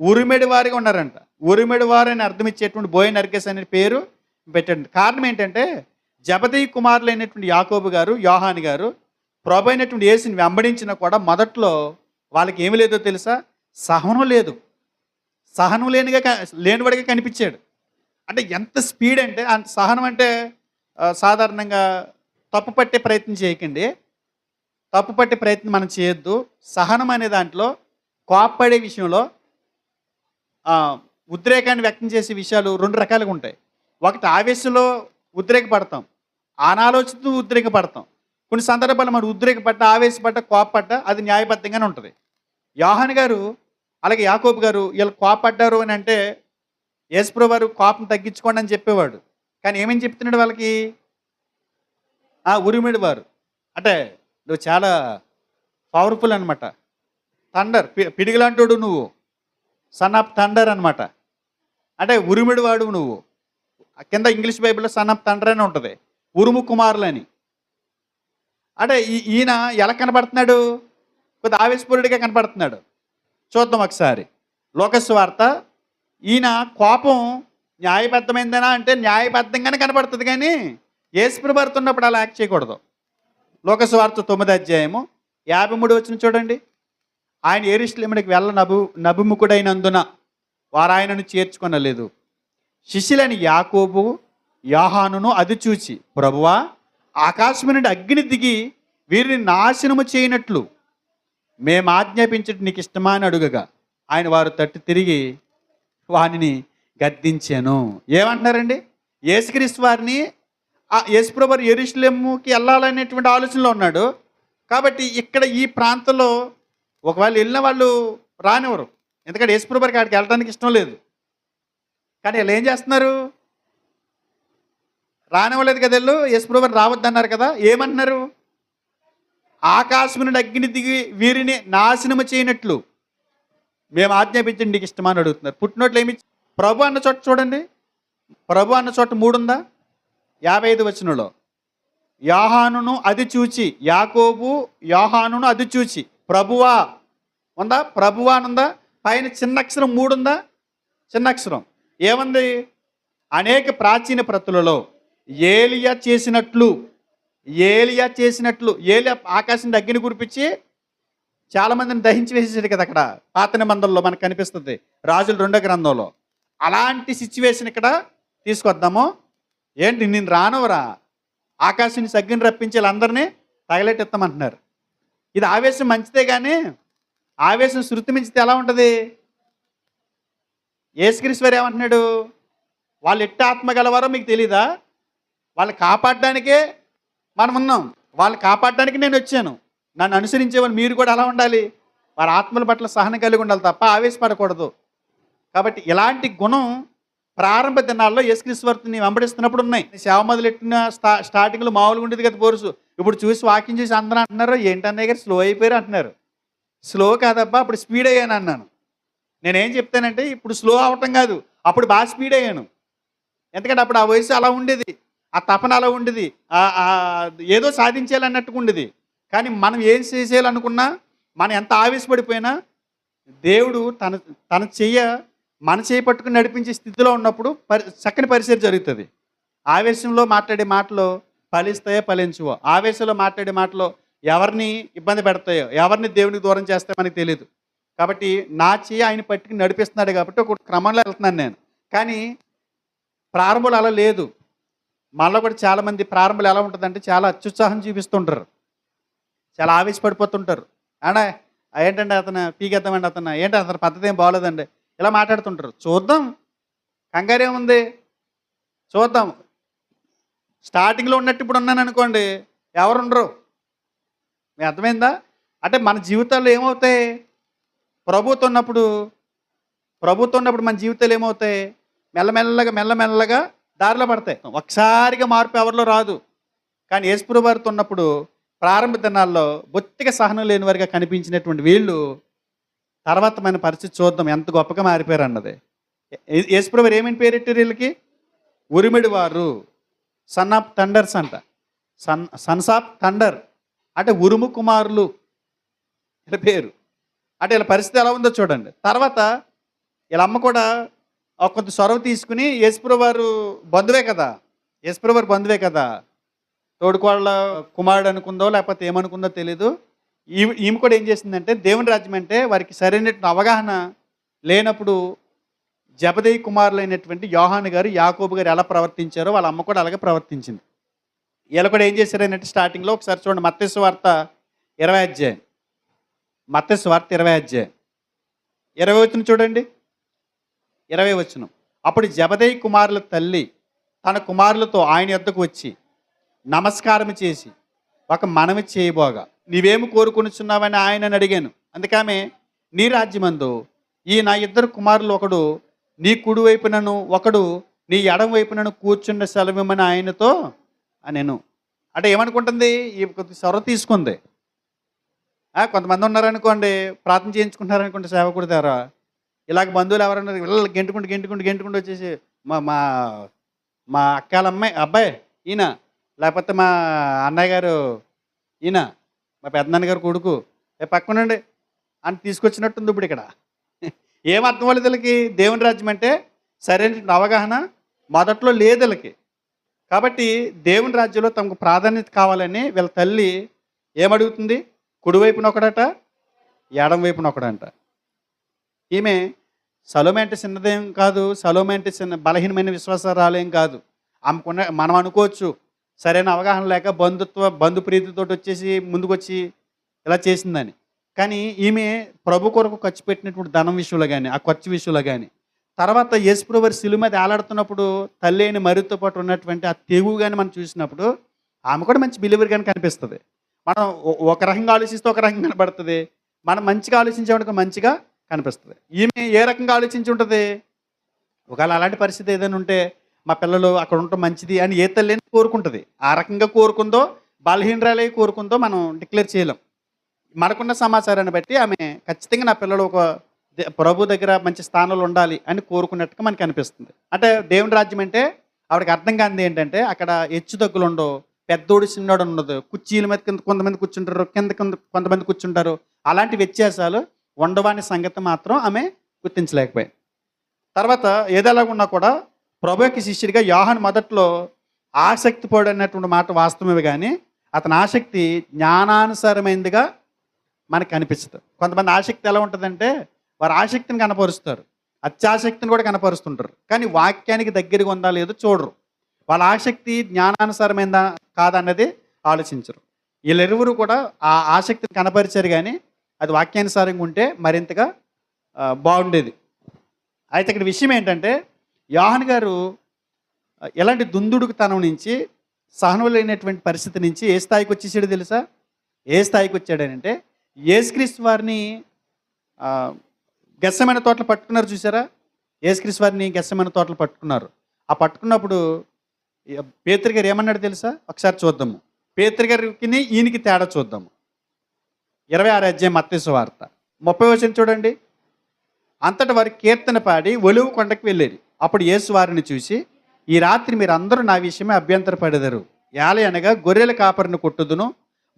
ఉరిమెడి వారిగా ఉన్నారంట. ఉరిమెడి వారు అని అర్థం ఇచ్చేటువంటి బోయనెర్గస్ అనే పేరు పెట్టండి. కారణం ఏంటంటే జబదేయి కుమారులు అయినటువంటి యాకోబు గారు, యోహాను గారు ప్రభు అయినటువంటి యేసుని వెంబడించినా కూడా మొదట్లో వాళ్ళకి ఏమి లేదో తెలుసా? సహనం లేదు. సహనం లేనివాడిగా కనిపించాడు. అంటే ఎంత స్పీడ్ అంటే అంత సహనం అంటే సాధారణంగా తప్పు పట్టే ప్రయత్నం చేయకండి. తప్పు పట్టే ప్రయత్నం మనం చేయొద్దు. సహనం అనే దాంట్లో కోప్పడే విషయంలో ఉద్రేకాన్ని వ్యక్తం చేసే విషయాలు 2 రకాలుగా ఉంటాయి. ఒకటి ఆవేశంలో ఉద్రేకపడతాం, అనాలోచితూ ఉద్రేకపడతాం. కొన్ని సందర్భాలు మనం ఉద్రేకపడ్డ, ఆవేశపడ్డ, కోపపడ్డ అది న్యాయబద్ధంగానే ఉంటుంది. యోహాను గారు అలాగే యాకోబు గారు వీళ్ళు కోపడ్డారు అని అంటే యేసుప్రభు వారు కోపం తగ్గించుకోండి అని చెప్పేవాడు. కానీ ఏమని చెప్తున్నాడు వాళ్ళకి? ఉరిమిడి వారు అంటే నువ్వు చాలా పవర్ఫుల్ అనమాట, థండర్, పిడిగిలాంటోడు నువ్వు, సన్ ఆఫ్ థండర్ అనమాట. అంటే ఉరిమిడి వాడు నువ్వు. కింద ఇంగ్లీష్ బైబిల్లో సన్ ఆఫ్ థండర్ అని ఉంటుంది, ఉరుము కుమారులని. అంటే ఈయన ఎలా కనపడుతున్నాడు? కొద్ది ఆవేశపూరుడిగా కనపడుతున్నాడు. చూద్దాం ఒకసారి లోకస్ వార్త. ఈయన కోపం న్యాయబద్ధమైందనా అంటే న్యాయబద్ధంగానే కనపడుతుంది, కానీ యేసుప్రభు వారితో ఉన్నప్పుడు అలా యాక్ట్ చేయకూడదు. లోకస్ వార్త 9వ అధ్యాయము 53 వచనం చూడండి. ఆయన యెరూషలేమునకు వెళ్ళ నబుముఖుడైనందున వారు ఆయనను చేర్చుకొనలేదు. శిష్యులని యాకోబు యోహానును అది చూచి, ప్రభువా, ఆకాశము నుండి అగ్ని దిగి వీరిని నాశనము చేయనట్లు మేము ఆజ్ఞాపించడం నీకు ఇష్టమా అని అడుగగా ఆయన వారు తట్టు తిరిగి వానిని గద్దించాను. ఏమంటున్నారండి? యేసుక్రీస్తు వారిని యేసుప్రభు వారు యెరూషలేముకి వెళ్ళాలనేటువంటి ఆలోచనలో ఉన్నాడు. కాబట్టి ఇక్కడ ఈ ప్రాంతంలో ఒకవేళ వెళ్ళిన వాళ్ళు రానివ్వరు, ఎందుకంటే యేసుప్రభు వారికి అక్కడికి వెళ్ళడానికి ఇష్టం లేదు. కానీ వీళ్ళు ఏం చేస్తున్నారు? రానివ్వలేదు కదా వెళ్ళు, యేసుప్రభుని రావద్దన్నారు కదా. ఏమంటున్నారు? ఆకాశం నుండి అగ్ని దిగి వీరిని నాశనము చేయనట్లు మేము ఆజ్ఞాపించండి నీకు ఇష్టమా అని అడుగుతున్నారు. పుట్టినట్లు ఏమి ప్రభు అన్న చోట చూడండి, ప్రభు అన్న చోట 3 ఉందా? 55 వచనంలో యోహానును అది చూచి, యాకోబు యోహానును అది చూచి ప్రభువా ఉందా? ప్రభువా అని ఉందా? పైన చిన్న అక్షరం 3 ఉందా? చిన్న అక్షరం ఏముంది? అనేక ప్రాచీన ప్రతులలో ఏలియా చేసినట్లు ఏలియా ఆకాశం అగ్ని కురిపించి చాలా మందిని దహించి వేసేసాడు కదా. అక్కడ పాత నిబంధనలో మనకు కనిపిస్తుంది, రాజుల 2వ గ్రంథంలో. అలాంటి సిచ్యువేషన్ ఇక్కడ తీసుకొద్దాము. ఏంటి నేను రానవరా? ఆకాశం నుంచి అగ్ని రప్పించి వీళ్ళందరినీ తగలెట్టేస్తామంటున్నారు. ఇది ఆవేశం మంచిదే, కానీ ఆవేశం శృతి మించితే ఎలా ఉంటుంది? యేసుక్రీస్తు వారు ఏమంటున్నాడు? వాళ్ళు ఎట్టి ఆత్మ గలవారో మీకు తెలీదా? వాళ్ళు కాపాడడానికే మనం ఉన్నాం, వాళ్ళు కాపాడడానికి నేను వచ్చాను. నన్ను అనుసరించేవాళ్ళు మీరు కూడా అలా ఉండాలి, వారి ఆత్మల పట్ల సహనం కలిగి ఉండాలి తప్ప ఆవేశపడకూడదు. కాబట్టి ఇలాంటి గుణం ప్రారంభ దినాల్లో యేసుక్రీస్తు వారిని వెంబడిస్తున్నప్పుడు ఉన్నాయి. సేవ మొదలెట్టిన స్టార్టింగ్లో మామూలుగా ఉండేది కదా పోరుసు. ఇప్పుడు చూసి వాకింగ్ చేసి అందరూ అంటున్నారు, ఏంటన్నయ్య గారు స్లో అయిపోయారు అంటున్నారు. స్లో కాదబ్బా, అప్పుడు స్పీడ్ అయ్యాను అన్నాను. నేనేం చెప్తానంటే ఇప్పుడు స్లో అవటం కాదు, అప్పుడు బాగా స్పీడ్ అయ్యాను. ఎందుకంటే అప్పుడు ఆ వయసు అలా ఉండేది, ఆ తపన అలా ఉండేది, ఏదో సాధించాలన్నట్టుగా ఉండేది. కానీ మనం ఏం చేసేయాలనుకున్నా, మనం ఎంత ఆవేశపడిపోయినా దేవుడు తన మన చేయి పట్టుకుని నడిపించే స్థితిలో ఉన్నప్పుడు చక్కని పరిచయం జరుగుతుంది. ఆవేశంలో మాట్లాడే మాటలు ఫలిస్తాయో ఫలించవో, ఆవేశంలో మాట్లాడే మాటలు ఎవరిని ఇబ్బంది పెడతాయో, ఎవరిని దేవునికి దూరం చేస్తాయో మనకు తెలియదు. కాబట్టి నా చేయి ఆయన పట్టుకుని నడిపిస్తున్నాడు కాబట్టి ఒక క్రమంలో వెళ్తున్నాను నేను. కానీ ప్రారంభంలో అలా లేదు. మనలో కూడా చాలామంది ప్రారంభంలో ఎలా ఉంటుందంటే చాలా అత్యుత్సాహం చూపిస్తుంటారు, చాలా ఆవేశపడిపోతుంటారు. అన్నా ఏంటంటే అతను పీకేద్దామండి, ఏంటి అతని పద్ధతి ఏం బాగోలేదండి, ఇలా మాట్లాడుతుంటారు. చూద్దాం, కంగారేముంది, చూద్దాం. స్టార్టింగ్లో ఉన్నట్టు ఇప్పుడు ఉన్నాను అనుకోండి, ఎవరుండరు. మీ అర్థమైందా? అంటే మన జీవితాల్లో ఏమవుతాయి? ప్రభుత్వం ఉన్నప్పుడు మన జీవితాలు ఏమవుతాయి? మెల్లమెల్లగా దారిలో పడతాయి. ఒకసారిగా మార్పు ఎవరిలో రాదు. కానీ యేసుప్రభు వారితో ఉన్నప్పుడు ప్రారంభ దినాల్లో బొత్తిగా సహనం లేని వారిగా కనిపించినటువంటి వీళ్ళు తర్వాత మన పరిస్థితి చూద్దాం ఎంత గొప్పగా మారిపోయారు అన్నది. యేసుప్రభు వారు ఏమని పేరెట్టారు వీళ్ళకి? ఉరిమిడి వారు, సన్ ఆఫ్ థండర్స్ అంట. సన్స్ ఆఫ్ థండర్ అంటే ఉరుము కుమారులు ఇలా పేరు. అంటే వీళ్ళ పరిస్థితి ఎలా ఉందో చూడండి. తర్వాత వీళ్ళ అమ్మ కూడా కొంత చొరవ తీసుకుని, యేసుప్రభు వారు బంధువే కదా, తోడుకోళ్ళ కుమారుడు అనుకుందో లేకపోతే ఏమనుకుందో తెలీదు. ఈమె కూడా ఏం చేసిందంటే, దేవుని రాజ్యం అంటే వారికి సరైన అవగాహన లేనప్పుడు జబదేయి కుమారులైనటువంటి యోహాను గారు, యాకోబు గారు ఎలా ప్రవర్తించారో వాళ్ళ అమ్మ కూడా అలాగే ప్రవర్తించింది. వీళ్ళు కూడా ఏం చేశారంటే స్టార్టింగ్లో ఒకసారి చూడండి, మత్తయి సువార్త 20వ అధ్యాయం. మత్తయి సువార్త 20వ అధ్యాయం 20వ వచనం చూడండి. 20వ వచనం. అప్పుడు జబదేయి కుమారుల తల్లి తన కుమారులతో ఆయన యొద్దకు వచ్చి నమస్కారం చేసి ఒక మనవి చేయబోగా, నీవేమి కోరుకొనిచున్నావని ఆయనని అడిగాను. అందుకమే నీ రాజ్యమందు ఈ నా 2 కుమారులు ఒకడు నీ కుడి వైపునను ఒకడు నీ ఎడమ వైపునను కూర్చుండే సెలవిమ్మని ఆయనతో నేను. అంటే ఏమనుకుంటుంది? ఈ కొద్ది సొర తీసుకుంది. కొంతమంది ఉన్నారనుకోండి, ప్రార్థన చేయించుకుంటున్నారనుకోండి సేవకుడి ద్వారా, ఇలాగ బంధువులు ఎవరన్నా వీళ్ళు గెంటుకుంటూ వచ్చేసి మా మా అక్కాల అబ్బాయి ఈయన, లేకపోతే మా అన్నయ్య గారు ఈయన, మా పెద్దనాన్నగారు కొడుకు పక్కనండి అని తీసుకొచ్చినట్టుంది. ఇప్పుడు ఇక్కడ ఏమర్థం వాళ్ళు వీళ్ళకి? దేవుని రాజ్యం అంటే సరైన అవగాహన మొదట్లో లేదు వీళ్ళకి. కాబట్టి దేవుని రాజ్యంలో తమకు ప్రాధాన్యత కావాలని వీళ్ళ తల్లి ఏమడుగుతుంది? కుడివైపున ఒకడట, ఎడం వైపున ఒకడంట. ఈమె సలోమే అంటే చిన్నదేం కాదు, సలోమే అంటే బలహీనమైన విశ్వాసరాలేం కాదు. ఆమెకున్న మనం అనుకోవచ్చు సరైన అవగాహన లేక బంధు ప్రీతితో వచ్చేసి ముందుకొచ్చి ఇలా చేసిందని. కానీ ఈమె ప్రభు కొరకు ఖర్చు పెట్టినటువంటి ధనం విషయంలో కానీ, ఆ ఖర్చు విషయంలో కానీ, తర్వాత యేసుప్రభు వారి శిలువ మీద ఏలాడుతున్నప్పుడు తల్లి అయిన మరితో పాటు ఉన్నటువంటి ఆ తెగువ కానీ మనం చూసినప్పుడు ఆమె కూడా మంచి బిలీవర్ కానీ కనిపిస్తుంది. మనం ఒక రకంగా ఆలోచిస్తే ఒక రకంగా కనబడుతుంది, మనం మంచిగా ఆలోచించేవాడికి మంచిగా కనిపిస్తుంది. ఈమె ఏ రకంగా ఆలోచించి ఉంటుంది? ఒకవేళ అలాంటి పరిస్థితి ఏదైనా ఉంటే మా పిల్లలు అక్కడ ఉండటం మంచిది అని ఏ తల్లి అయినా కోరుకుంటుంది. ఆ రకంగా కోరుకుందో, బలహీనరాలే కోరుకుందో మనం డిక్లేర్ చేయలేం. మనకున్న సమాచారాన్ని బట్టి ఆమె ఖచ్చితంగా నా పిల్లలు ఒక ప్రభు దగ్గర మంచి స్థానంలో ఉండాలి అని కోరుకున్నట్టుగా మనకు అనిపిస్తుంది. అంటే దేవుని రాజ్యం అంటే ఆవిడకి అర్థం కానిది ఏంటంటే అక్కడ హెచ్చు తగ్గులు ఉండవు, పెద్దోడు చిన్నోడు ఉండదు, కుర్చీల మీద కింద కొంతమంది కూర్చుంటారు, కింద కింద కొంతమంది కూర్చుంటారు. అలాంటి వ్యత్యాసాలు ఉండవని సంగతి మాత్రం ఆమె గుర్తించలేకపోయింది. తర్వాత ఏదెలాగున్నా కూడా ప్రభు యొక్క శిష్యుడిగా యోహాను మొదట్లో ఆసక్తి పడనటువంటి మాట వాస్తవమే, కానీ అతని ఆసక్తి జ్ఞానానుసారమైనదిగా మనకు కనిపిస్తుంది. కొంతమంది ఆసక్తి ఎలా ఉంటుందంటే వారు ఆసక్తిని కనపరుస్తారు, అత్యాసక్తిని కూడా కనపరుస్తుంటారు, కానీ వాక్యానికి దగ్గరగా ఉందా లేదో చూడరు. వాళ్ళ ఆసక్తి జ్ఞానానుసారమైందా కాదన్నది ఆలోచించరు. వీళ్ళెరువురు కూడా ఆ ఆసక్తిని కనపరిచారు, కానీ అది వాక్యానుసారంగా ఉంటే మరింతగా బాగుండేది. అయితే ఇక్కడ విషయం ఏంటంటే యోహాను గారు ఎలాంటి దుందుడుకుతనం నుంచి, సహనం లేనటువంటి పరిస్థితి నుంచి ఏ స్థాయికి వచ్చేసాడు తెలుసా? ఏ స్థాయికి వచ్చాడనంటే యేసుక్రీస్తు వారిని గెత్సెమనే తోటలు పట్టుకున్నారు చూసారా? యేసుక్రీస్తు వారిని గెత్సెమనే తోటలు పట్టుకున్నారు. ఆ పట్టుకున్నప్పుడు పేతురు గారు ఏమన్నాడు తెలుసా? ఒకసారి చూద్దాము. పేతురు గారికి ఈయనకి తేడా చూద్దాము. 26వ అధ్యాయం మత్తయి సువార్త 30వ వచనం చూడండి. అంతటి వారి కీర్తన పాడి ఒలివ కొండకు వెళ్ళేది. అప్పుడు యేసు వారిని చూసి, ఈ రాత్రి మీరు అందరూ నా విషయమే అభ్యంతరపడెదరు. ఏల అనగా గొర్రెల కాపరిని కొట్టుదును,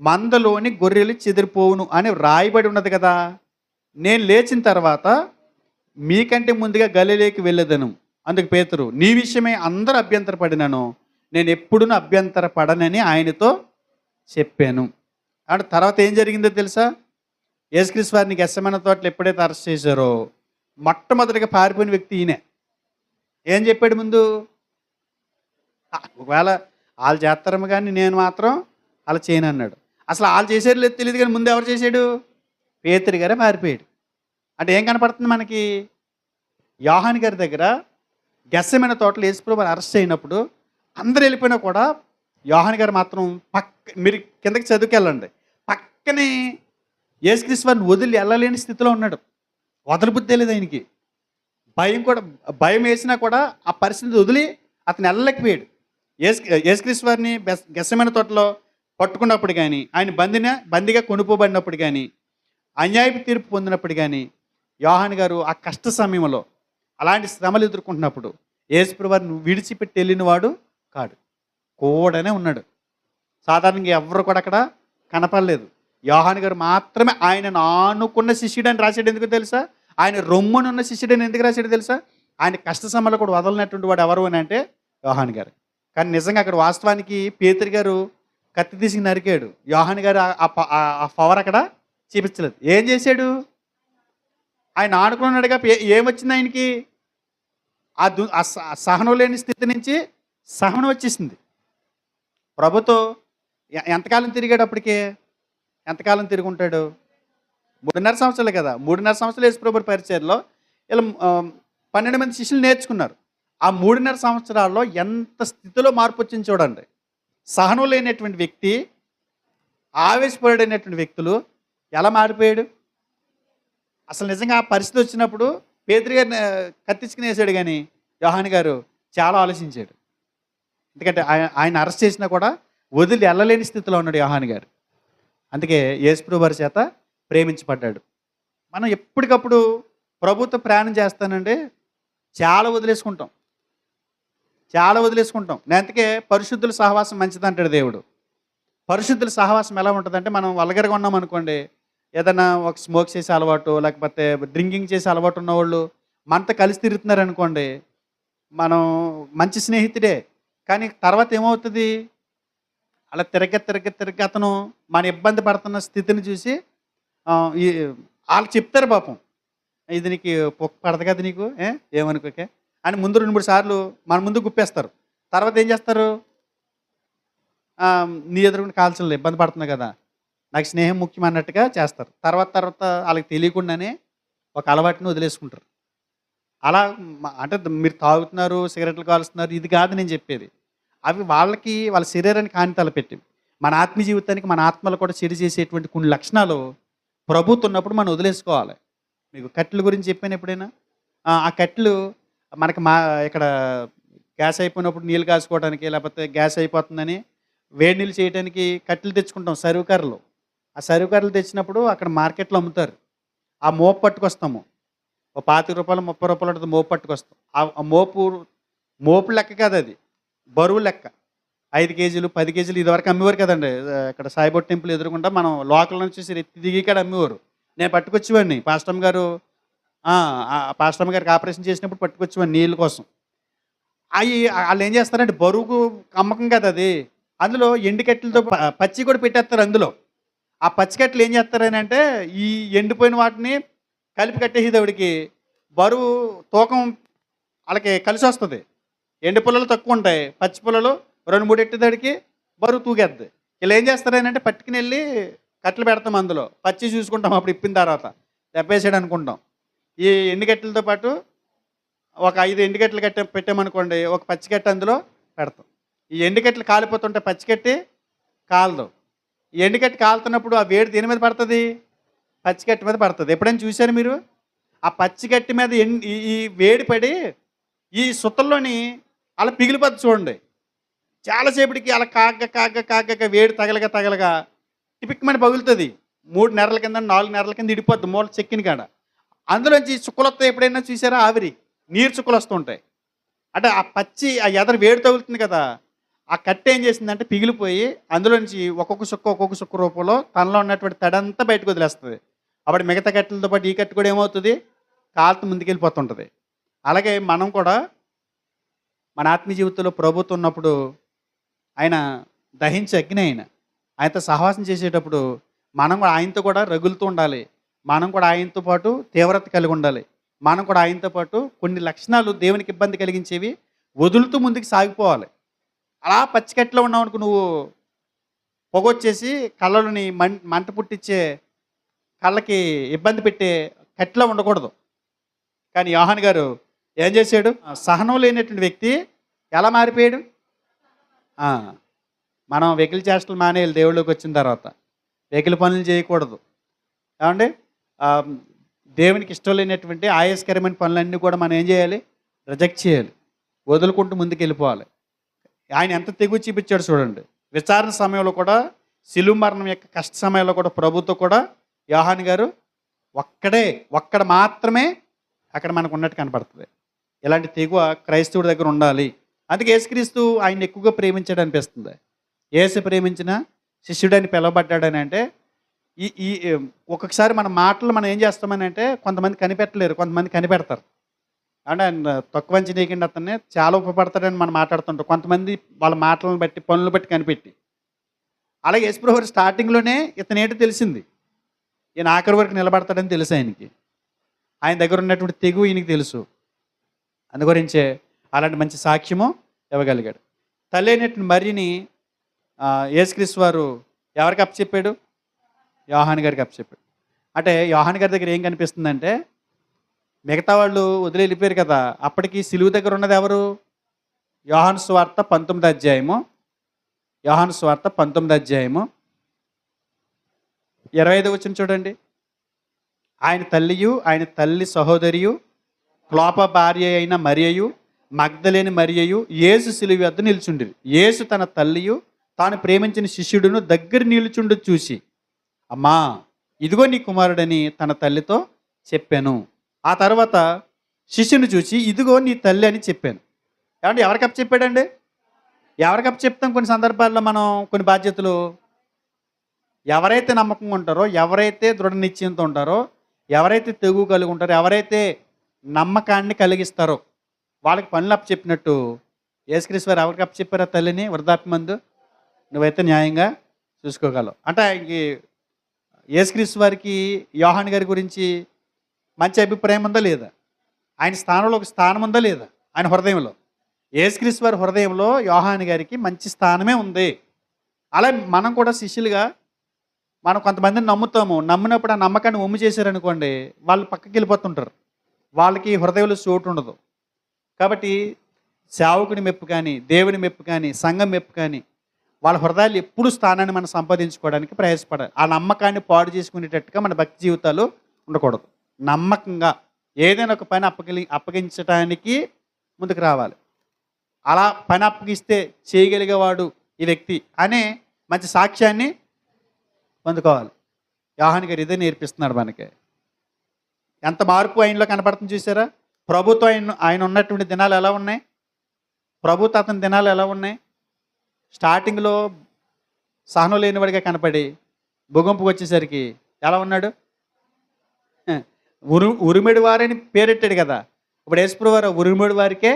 మందలోని గొర్రెలు చెదిరిపోవును అని రాయబడి ఉన్నది కదా. నేను లేచిన తర్వాత మీకంటే ముందుగా గలిలేకి వెళ్ళేదను. అందుకు పేతురు, నీ విషయమే అందరూ అభ్యంతరపడినాను, నేను ఎప్పుడూ అభ్యంతరపడనని ఆయనతో చెప్పాను. అంటే తర్వాత ఏం జరిగిందో తెలుసా? యేసుక్రీస్తు వారిని గెత్సెమనే తోటలో ఎప్పుడైతే అరెస్ట్ చేశారో మొట్టమొదటిగా పారిపోయిన వ్యక్తి ఈయనే. ఏం చెప్పాడు ముందు? ఒకవేళ వాళ్ళు చేస్తారేమో కానీ నేను మాత్రం అలా చేయను అన్నాడు. అసలు వాళ్ళు చేసారు లేదు తెలియదు, కానీ ముందు ఎవరు చేశాడు? పేతురు గారే పారిపోయాడు. అంటే ఏం కనపడుతుంది మనకి? యోహాను గారి దగ్గర గెత్సెమనే తోటలో యేసుప్రభువు అరెస్ట్ అయినప్పుడు అందరు వెళ్ళిపోయినా కూడా యోహాను గారు మాత్రం మీరు కిందకి చదువుకెళ్ళండి, పక్కనే యేసుక్రీస్తు వారిని వదిలి వెళ్ళలేని స్థితిలో ఉన్నాడు. వదలబుద్ధి లేదు ఆయనకి. భయం వేసినా కూడా ఆ పరిస్థితి వదిలి అతను వెళ్ళలేకపోయాడు. యేసుక్రీస్తు వారిని గెత్సెమనే తోటలో పట్టుకున్నప్పుడు కానీ, ఆయన బందిగా కొనుక్కోబడినప్పుడు కానీ, అన్యాయపు తీర్పు పొందినప్పుడు కానీ, యోహాను గారు ఆ కష్ట సమయంలో అలాంటి శ్రమలు ఎదుర్కొంటున్నప్పుడు యేసుప్రభువు వారిని విడిచిపెట్టి వెళ్ళినవాడు కాడు, కూడానే ఉన్నాడు. సాధారణంగా ఎవరు కూడా అక్కడ కనపడలేదు. యోహాను గారు మాత్రమే ఆయనను ఆనుకున్న శిష్యుడని రాశాడు. ఎందుకు తెలుసా? ఆయన రొమ్మునున్న శిష్యుడని ఎందుకు రాశాడు తెలుసా? ఆయన కష్ట సమయంలో కూడా వదలనటువంటి వాడు ఎవరు అని అంటే యోహాను గారు. కానీ నిజంగా అక్కడ వాస్తవానికి పేతురు గారు కత్తి తీసి నరికాడు. యోహాను గారు ఆ పవర్ అక్కడ చూపించలేదు. ఏం చేశాడు? ఆయన ఆనుకున్నాడుగా. ఏమొచ్చింది ఆయనకి? ఆ సహనం లేని స్థితి నుంచి సహనం వచ్చేసింది. ప్రభుతో ఎంతకాలం తిరిగాడు? అప్పటికే ఎంతకాలం తిరుగుంటాడు? 3.5 సంవత్సరాలు కదా. 3.5 సంవత్సరాలు యేసుప్రభు పరిచర్యలో ఇలా 12 మంది శిష్యులు నేర్చుకున్నారు. ఆ 3.5 సంవత్సరాల్లో ఎంత స్థితిలో మార్పు వచ్చింది చూడండి. సహనం లేనటువంటి వ్యక్తి, ఆవేశపడైనటువంటి వ్యక్తులు ఎలా మారిపోయాడు? అసలు నిజంగా ఆ పరిస్థితి వచ్చినప్పుడు పేతురు గారిని కత్తించుకుని వేసాడు, కానీ యోహాను గారు చాలా ఆలోచించాడు. ఎందుకంటే ఆయన అరెస్ట్ చేసినా కూడా వదిలి వెళ్ళలేని స్థితిలో ఉన్నాడు యోహాను గారు. అందుకే యేసుప్రభువు వారి చేత ప్రేమించబడ్డాడు. మనం ఎప్పటికప్పుడు ప్రభుత్వ ప్రయాణం చేస్తానండి, చాలా వదిలేసుకుంటాం. నేను అందుకే పరిశుద్ధుల సహవాసం మంచిది అంటాడు దేవుడు. పరిశుద్ధుల సహవాసం ఎలా ఉంటుందంటే, మనం వల్గరగా ఉన్నాం అనుకోండి, ఏదైనా ఒక స్మోక్ చేసే అలవాటు లేకపోతే డ్రింకింగ్ చేసే అలవాటు ఉన్నవాళ్ళు మనతో కలిసి తిరుగుతున్నారు అనుకోండి, మనం మంచి స్నేహితుడే, కానీ తర్వాత ఏమవుతుంది? అలా తిరగ అతను మన ఇబ్బంది పడుతున్న స్థితిని చూసి వాళ్ళు చెప్తారు, పాపం ఇది నీకు పొక్క పడదు కదా నీకు, ఏమనుకోకే అని ముందు 2-3 సార్లు మన ముందు గుప్పేస్తారు. తర్వాత ఏం చేస్తారు? నీ ఎదురుకుండా కాల్చలేదు, ఇబ్బంది పడుతున్నావు కదా, నాకు స్నేహం ముఖ్యం అన్నట్టుగా చేస్తారు. తర్వాత వాళ్ళకి తెలియకుండానే ఒక అలవాటుని వదిలేసుకుంటారు. అలా అంటే మీరు తాగుతున్నారు, సిగరెట్లు కాలుస్తున్నారు, ఇది కాదు నేను చెప్పేది. అవి వాళ్ళ శరీరానికి హాని తలపెట్టి మన ఆత్మీయ జీవితానికి, మన ఆత్మలు కూడా చెడు చేసేటువంటి కొన్ని లక్షణాలు ప్రభుత్వం ఉన్నప్పుడు మనం వదిలేసుకోవాలి. మీకు కట్టెల గురించి చెప్పాను ఎప్పుడైనా? ఆ కట్టెలు మనకి ఇక్కడ గ్యాస్ అయిపోయినప్పుడు నీళ్ళు కాసుకోవడానికి, లేకపోతే గ్యాస్ అయిపోతుందని వేడి నీళ్ళు చేయడానికి కట్టెలు తెచ్చుకుంటాం, సరువు కర్రలు. ఆ సరువు కర్రలు తెచ్చినప్పుడు అక్కడ మార్కెట్లో అమ్ముతారు. ఆ మోపు పట్టుకొస్తాము. ఓ రూ. 25, రూ. 30 ఉంటుంది, మోపు పట్టుకొస్తాం. ఆ మోపు లెక్క కాదు అది, బరువు లెక్క. 5 కేజీలు, 10 కేజీలు ఇదివరకు అమ్మేవారు కదండి. ఇక్కడ సాయిబాబా టెంపుల్ ఎదురుకుండా మనం లోకల్ నుంచి ఎత్తి దిగి ఇక్కడ అమ్మేవారు. నేను పట్టుకొచ్చేవాడిని. పాస్టమ్ గారు పాస్టమ్ గారికి ఆపరేషన్ చేసినప్పుడు పట్టుకొచ్చేవాడిని నీళ్ళ కోసం. అవి వాళ్ళు ఏం చేస్తారంటే బరువుకు అమ్మకం కదా అది. అందులో ఎండుకట్టెలతో పచ్చి కూడా పెట్టేస్తారు అందులో. ఆ పచ్చికట్టెలు ఏం చేస్తారని అంటే ఈ ఎండిపోయిన వాటిని కలిపి కట్టేసేదవిడికి బరువు తూకం వాళ్ళకి కలిసి వస్తుంది. ఎండు పుల్లలు తక్కువ ఉంటాయి, పచ్చి పుల్లలు 2-3 ఎట్టేదాడికి బరువు తూగేద్ది. వీళ్ళు ఏం చేస్తారని అంటే పట్టుకుని వెళ్ళి కట్టెలు పెడతాం అందులో, పచ్చి చూసుకుంటాం అప్పుడు ఇప్పిన తర్వాత దెబ్బేసాడు అనుకుంటాం. ఈ ఎండుకట్టెలతో పాటు ఒక 5 ఎండుకట్టెలు పెట్టామనుకోండి, ఒక పచ్చికట్ట అందులో పెడతాం. ఈ ఎండుకట్టెలు కాలిపోతుంటే పచ్చికట్టి కాలదు. ఈ ఎండుకట్టి కాలుతున్నప్పుడు ఆ వేడి దేని మీద పడుతుంది? పచ్చికట్టి మీద పడుతుంది. ఎప్పుడైనా చూశారు మీరు? ఆ పచ్చికట్టి మీద ఈ వేడి పడి ఈ సుత్తల్లోని అలా పిగిలిపోద్ది చూడండి. చాలాసేపటికి అలా కాగ్గ వేడి తగలగా టిపిక్మని పగులుతుంది. 3 నెలల కింద 4 నెలల కింద ఇడిపోద్ది మూల చెక్కిన కాడ. అందులోంచి చుక్కలు వస్తాయి. ఎప్పుడైనా చూసారా? ఆవిరి నీరు చుక్కలు వస్తుంటాయి. అంటే ఆ ఆ ఎదరు వేడి తగులుతుంది కదా, ఆ కట్టె ఏం చేసిందంటే పిగిలిపోయి అందులోంచి ఒక్కొక్క సుక్క రూపంలో తనలో ఉన్నటువంటి తడంతా బయటకు వదిలేస్తుంది. అప్పుడు మిగతా కట్టెలతో పాటు ఈ కట్టె కూడా ఏమవుతుంది? కాలుతూ ముందుకెళ్ళిపోతుంటుంది. అలాగే మనం కూడా మన ఆత్మీయ జీవితంలో ప్రభుత్వం ఉన్నప్పుడు ఆయన దహించే అగ్ని, ఆయనతో సహవాసం చేసేటప్పుడు మనం కూడా ఆయనతో కూడా రగులుతూ ఉండాలి. మనం కూడా ఆయనతో పాటు తీవ్రత కలిగి ఉండాలి. మనం కూడా ఆయనతో పాటు కొన్ని లక్షణాలు దేవునికి ఇబ్బంది కలిగించేవి వదులుతూ ముందుకు సాగిపోవాలి. అలా పచ్చికట్లో ఉన్నావు అనుకో, నువ్వు పొగొచ్చేసి కళ్ళని మంట పుట్టించే, కళ్ళకి ఇబ్బంది పెట్టే కట్టిలో ఉండకూడదు. కానీ యోహాను గారు ఏం చేశాడు? సహనం లేనటువంటి వ్యక్తి ఎలా మారిపోయాడు? మనం వెకిలి చేష్టలు మానేయాలి. దేవుళ్ళకి వచ్చిన తర్వాత వెకిలి పనులు చేయకూడదు. ఏమండి? దేవునికి ఇష్టం లేనటువంటి ఆయాస్కరమైన పనులన్నీ కూడా మనం ఏం చేయాలి? రిజెక్ట్ చేయాలి, వదులుకుంటూ ముందుకు వెళ్ళిపోవాలి. ఆయన ఎంత తెగు చూపించాడు చూడండి. విచారణ సమయంలో కూడా, శిలువ మరణం యొక్క కష్ట సమయంలో కూడా ప్రభుతో కూడా యోహాను గారు ఒక్కడ మాత్రమే అక్కడ మనకు ఉన్నట్టు కనపడుతుంది. ఇలాంటి తెగువ క్రైస్తవుడి దగ్గర ఉండాలి. అందుకే యేసుక్రీస్తు ఆయన ఎక్కువగా ప్రేమించాడు అనిపిస్తుంది. యేసు ప్రేమించిన శిష్యుడని పిలవబడ్డాడని అంటే ఈ ఒక్కొక్కసారి మన మాటలు మనం ఏం చేస్తామని అంటే కొంతమంది కనిపెట్టలేరు, కొంతమంది కనిపెడతారు. అంటే ఆయన తక్కువ అంచనీయకుండా అతన్ని చాలా ఉపపడతాడని మనం మాట్లాడుతుంటాం. కొంతమంది వాళ్ళ మాటలను బట్టి, పనులు బట్టి కనిపెట్టి. అలాగే యేసుప్రభువు స్టార్టింగ్లోనే ఇతను ఏంటో తెలిసింది, ఈయన ఆఖరి వరకు నిలబడతాడని తెలుసు ఆయనకి. ఆయన దగ్గర ఉన్నటువంటి తెగువ ఈయనకి తెలుసు. అందుగురించే అలాంటి మంచి సాక్ష్యము ఇవ్వగలిగాడు. తల్లి అయినటువంటి మరియని యేసుక్రీస్తు వారు ఎవరికి అప్పచెప్పాడు? యోహాను గారికి అప్పచెప్పాడు. అంటే యోహాను గారి దగ్గర ఏం కనిపిస్తుందంటే, మిగతా వాళ్ళు వదిలి వెళ్ళిపోయారు కదా, అప్పటికి సిలువు దగ్గర ఉన్నది ఎవరు? యోహాను సువార్త 19వ అధ్యాయము. యోహాను సువార్త 19వ అధ్యాయము 25వ వచనం చూడండి. ఆయన తల్లియు, ఆయన తల్లి సహోదరియు, క్లోప భార్య అయిన మరియయు, మగ్దలేని మరియయు యేసు సిలువ వద్ద నిల్చుండిరి. యేసు తన తల్లియు తాను ప్రేమించిన శిష్యుడును దగ్గర నిలుచుండు చూసి, అమ్మా ఇదిగో నీ కుమారుడని తన తల్లితో చెప్పాను. ఆ తర్వాత శిష్యుని చూసి ఇదిగో నీ తల్లి అని చెప్పాను. ఏమంటే ఎవరికి అప్పు చెప్పాడండి? ఎవరికి అప్పు చెప్తాం? కొన్ని సందర్భాల్లో మనం కొన్ని బాధ్యతలు ఎవరైతే నమ్మకంగా ఉంటారో, ఎవరైతే దృఢ నిశ్చయంతో ఉంటారో, ఎవరైతే తెగు కలిగి ఉంటారో, ఎవరైతే నమ్మకాన్ని కలిగిస్తారో వాళ్ళకి పనులు అప్పు చెప్పినట్టు యేసుక్రీస్తు వారు ఎవరికి అప్పు చెప్పారో తల్లిని వృద్ధాప్యమందు నువ్వైతే న్యాయంగా చూసుకోగలవు. అంటే యేసుక్రీస్తు వారికి యోహాను గారి గురించి మంచి అభిప్రాయం ఉందా లేదా? ఆయన స్థానంలో ఒక స్థానం ఉందా లేదా? ఆయన హృదయంలో, యేసుక్రీస్తు వారి హృదయంలో యోహాను గారికి మంచి స్థానమే ఉంది. అలా మనం కూడా శిష్యులుగా మనం కొంతమందిని నమ్ముతాము. నమ్మినప్పుడు ఆ నమ్మకాన్ని ఒమ్ము చేశారనుకోండి, వాళ్ళు పక్కకి వెళ్ళిపోతుంటారు. వాళ్ళకి హృదయంలో చోటు ఉండదు. కాబట్టి సేవకుని మెప్పు కానీ, దేవుని మెప్పు కానీ, సంఘం మెప్పు కానీ, వాళ్ళ హృదయాలు ఎప్పుడు స్థానాన్ని మనం సంపాదించుకోవడానికి ప్రయాసపడాలి. ఆ నమ్మకాన్ని పాడు చేసుకునేటట్టుగా మన భక్తి జీవితాలు ఉండకూడదు. నమ్మకంగా ఏదైనా ఒక పని అప్పగించడానికి ముందుకు రావాలి. అలా పని అప్పగిస్తే చేయగలిగేవాడు ఈ వ్యక్తి అనే మంచి సాక్ష్యాన్ని పొందుకోవాలి. యోహాను గారు ఇదే నేర్పిస్తున్నాడు మనకి. ఎంత మార్పు ఆయనలో కనపడుతుంది చూసారా? ప్రభుత్వం ఆయన ఉన్నటువంటి దినాలు ఎలా ఉన్నాయి? ప్రభుత్వ అతని దినాలు ఎలా ఉన్నాయి? స్టార్టింగ్లో సహనం లేనివాడిగా కనపడి భూగంపుకు వచ్చేసరికి ఎలా ఉన్నాడు? ఉరిమిడి వారని పేరెట్టాడు కదా. ఇప్పుడు యేసుప్రభువు వారు ఉరిమిడి వారికే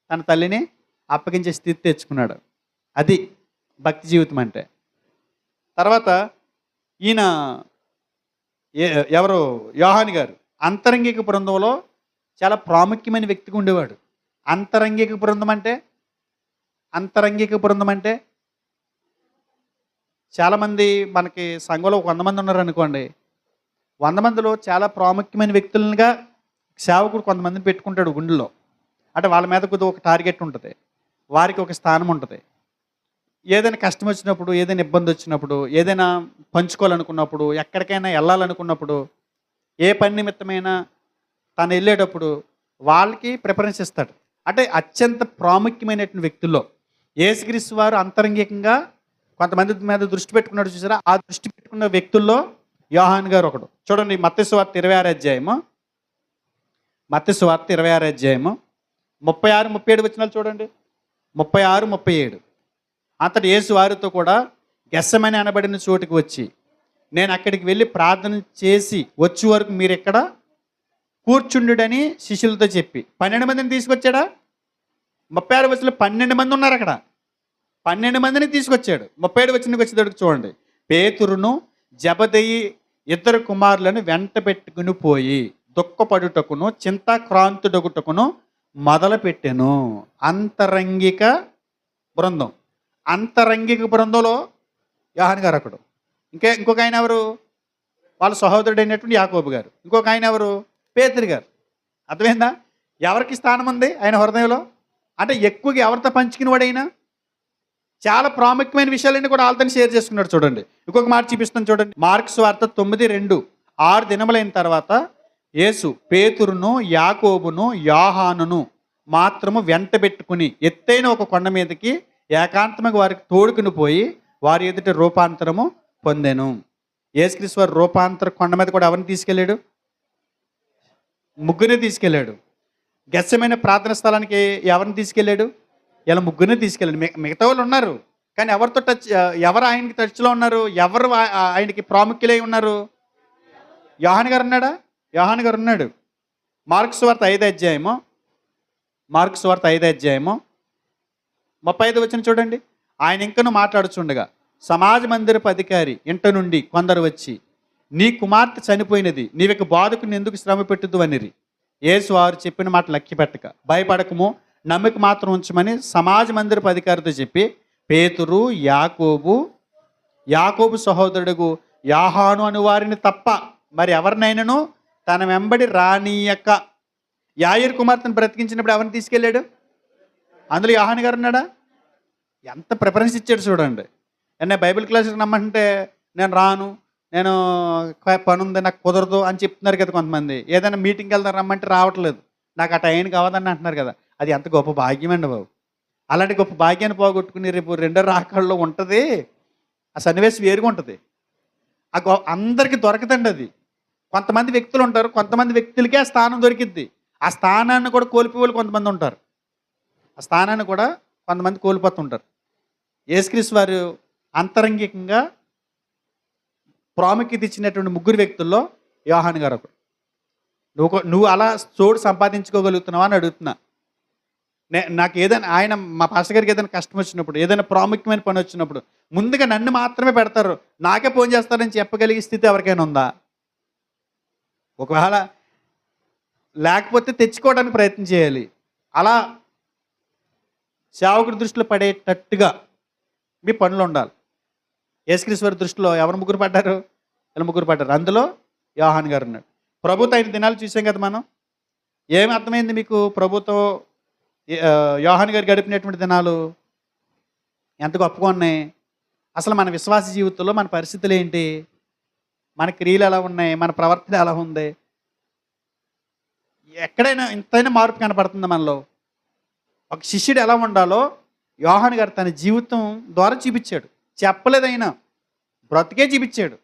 తన తల్లిని అప్పగించే స్థితి తెచ్చుకున్నాడు. అది భక్తి జీవితం అంటే. తర్వాత ఈయన ఎవరు? యోహాను గారు అంతరంగిక బృందంలో చాలా ప్రాముఖ్యమైన వ్యక్తిగా ఉండేవాడు. అంతరంగిక బృందం అంటే చాలామంది మనకి సంఘంలో 100 మంది ఉన్నారు అనుకోండి. 100 మందిలో చాలా ప్రాముఖ్యమైన వ్యక్తులుగా సేవకుడు కొంతమందిని పెట్టుకుంటాడు గుండెల్లో. అంటే వాళ్ళ మీద కొద్దిగా ఒక టార్గెట్ ఉంటుంది, వారికి ఒక స్థానం ఉంటుంది. ఏదైనా కష్టం వచ్చినప్పుడు, ఏదైనా ఇబ్బంది వచ్చినప్పుడు, ఏదైనా పంచుకోవాలనుకున్నప్పుడు, ఎక్కడికైనా వెళ్ళాలనుకున్నప్పుడు, ఏ పని నిమిత్తమైనా తను వెళ్ళేటప్పుడు వాళ్ళకి ప్రిఫరెన్స్ ఇస్తాడు. అంటే అత్యంత ప్రాముఖ్యమైనటువంటి వ్యక్తుల్లో యేసుక్రీస్తు వారు అంతరంగికంగా కొంతమంది మీద దృష్టి పెట్టుకున్నాడు చూసారా? ఆ దృష్టి పెట్టుకున్న వ్యక్తుల్లో యోహాను గారు ఒకడు. చూడండి, మత్తయి సువార్త 26 అధ్యాయము, 36, 37 వచనాలు చూడండి. 36, 37. అంతటి యేసు వారితో కూడా గెస్సెమని అనబడిన చోటుకి వచ్చి, నేను అక్కడికి వెళ్ళి ప్రార్థన చేసి వచ్చే వరకు మీరు ఇక్కడ కూర్చుండుడని శిష్యులతో చెప్పి 12 మందిని తీసుకొచ్చాడా? 36 వచనంలో 12 మంది ఉన్నారు అక్కడ. 12 మందిని తీసుకొచ్చాడు. 37 వచనానికి వచ్చేటప్పుడు చూడండి, పేతురును జబదయి 2 కుమారులను వెంట పెట్టుకుని పోయి దుఃఖపడుటకును చింతాక్రాంతుడగుటకును మొదలుపెట్టెను. అంతరంగిక బృందంలో యోహాను గారు ఒకడు. ఇంకొక ఆయన ఎవరు? వాళ్ళ సహోదరుడు అయినటువంటి యాకోబు గారు. ఇంకొక ఆయన ఎవరు? పేతురు గారు. అర్థమైందా? ఎవరికి స్థానం ఉంది ఆయన హృదయంలో? అంటే ఎక్కువగా ఎవరితో పంచుకునేవాడు అయినా చాలా ప్రాముఖ్యమైన విషయాలన్నీ కూడా వాళ్ళతో షేర్ చేసుకున్నాడు. చూడండి, ఇంకొక మాట చూపిస్తాను చూడండి. మార్కు సువార్త 9:2. 6 దినములైన తర్వాత యేసు పేతురును యాకోబును యోహానును మాత్రము వెంట పెట్టుకుని ఎత్తైన ఒక కొండ మీదకి ఏకాంతముగా వారికి తోడుకుని పోయి వారి ఎదుట రూపాంతరము పొందెను. యేసుక్రీస్తు వారు రూపాంతర కొండ మీద కూడా ఎవరిని తీసుకెళ్ళాడు? ముగ్గురిని తీసుకెళ్ళాడు. గెస్సెమనే ప్రార్థన స్థలానికి ఎవరిని తీసుకెళ్ళాడు? ఇలా ముగ్గురిని తీసుకెళ్ళాడు. మిగతా వాళ్ళు ఉన్నారు, కానీ ఎవరు ఆయనకి టచ్లో ఉన్నారు? ఎవరు ఆయనకి ప్రాముఖ్యులై ఉన్నారు? యోహాను గారు ఉన్నాడా? యోహాను గారు ఉన్నాడు. మార్కు సువార్త 5 అధ్యాయము 35 వచనం చూడండి. ఆయన ఇంకను మాట్లాడుచుండగా సమాజ మందిరపు అధికారి ఇంట నుండి కొందరు వచ్చి, నీ కుమార్తె చనిపోయినది, నీవిక బాధకుని ఎందుకు శ్రమ పెట్టుదు అనిరి. యేసు వారు చెప్పిన మాట లక్ష్య పెట్టక భయపడకము, నమ్మిక మాత్రం ఉంచమని సమాజ మందిరపు అధికారితో చెప్పి పేతురు యాకోబు సహోదరుడు యోహాను అను వారిని తప్ప మరి ఎవరినైనాను తన వెంబడి రానీయక. యాయిరు కుమార్తెను బ్రతికించినప్పుడు ఎవరిని తీసుకెళ్ళాడు? అందులో యోహాను గారు ఉన్నాడా? ఎంత ప్రిఫరెన్స్ ఇచ్చాడు చూడండి. నేను బైబిల్ క్లాస్కి రమ్మంటే నేను రాను, నేను పని ఉంది, నాకు కుదరదు అని చెప్తున్నారు కదా కొంతమంది. ఏదైనా మీటింగ్కి వెళ్దాం రమ్మంటే రావట్లేదు, నాకు ఆ టైంకి కావద్దని అంటున్నారు కదా. అది ఎంత గొప్ప భాగ్యం అండి బాబు. అలాంటి గొప్ప భాగ్యాన్ని పోగొట్టుకుని రేపు 2 రాకల్లో ఉంటుంది. ఆ సన్నివేశం వేరుగా ఉంటుంది. అందరికీ దొరకదండి అది. కొంతమంది వ్యక్తులు ఉంటారు, కొంతమంది వ్యక్తులకే ఆ స్థానం దొరికిద్ది. ఆ స్థానాన్ని కూడా కోల్పోయే వాళ్ళు కొంతమంది ఉంటారు. ఆ స్థానాన్ని కూడా కొంతమంది కోల్పోతుంటారు. యేసుక్రీస్తు వారు అంతరంగికంగా ప్రాముఖ్యత ఇచ్చినటువంటి ముగ్గురు వ్యక్తుల్లో యోహాను గారు ఒకడు. నువ్వు అలా చోటు సంపాదించుకోగలుగుతున్నావా అని అడుగుతున్నా. నాకు ఏదైనా మా పాస్టర్ గారికి ఏదైనా కష్టం వచ్చినప్పుడు, ఏదైనా ప్రాముఖ్యమైన పని వచ్చినప్పుడు ముందుగా నన్ను మాత్రమే పెడతారు, నాకే ఫోన్ చేస్తారని చెప్పగలిగే స్థితి ఎవరికైనా ఉందా? ఒకవేళ లేకపోతే తెచ్చుకోవడానికి ప్రయత్నం చేయాలి. అలా సేవకుడి దృష్టిలో పడేటట్టుగా మీ పనులు ఉండాలి. యేసుక్రీస్తు వారి దృష్టిలో ఎవరు ముగ్గురు పడ్డారు? ఇలా ముగ్గురు పడ్డారు. అందులో యోహాను గారు ఉన్నాడు. ప్రభుత్వ 5 దినాలు చూసాం కదా మనం. ఏమి అర్థమైంది మీకు? ప్రభుత్వం యోహాను గారు గడిపినటువంటి దినాలు ఎంత గొప్పగా ఉన్నాయి. అసలు మన విశ్వాస జీవితంలో మన పరిస్థితులు ఏంటి? మన క్రియలు ఎలా ఉన్నాయి? మన ప్రవర్తన ఎలా ఉంది? ఎక్కడైనా ఇంతైనా మార్పు కనపడుతుందా మనలో? ఒక శిష్యుడు ఎలా ఉండాలో యోహాను గారు తన జీవితం ద్వారా చూపించాడు. చెప్పలేదైనా, బ్రతికే చూపించాడు.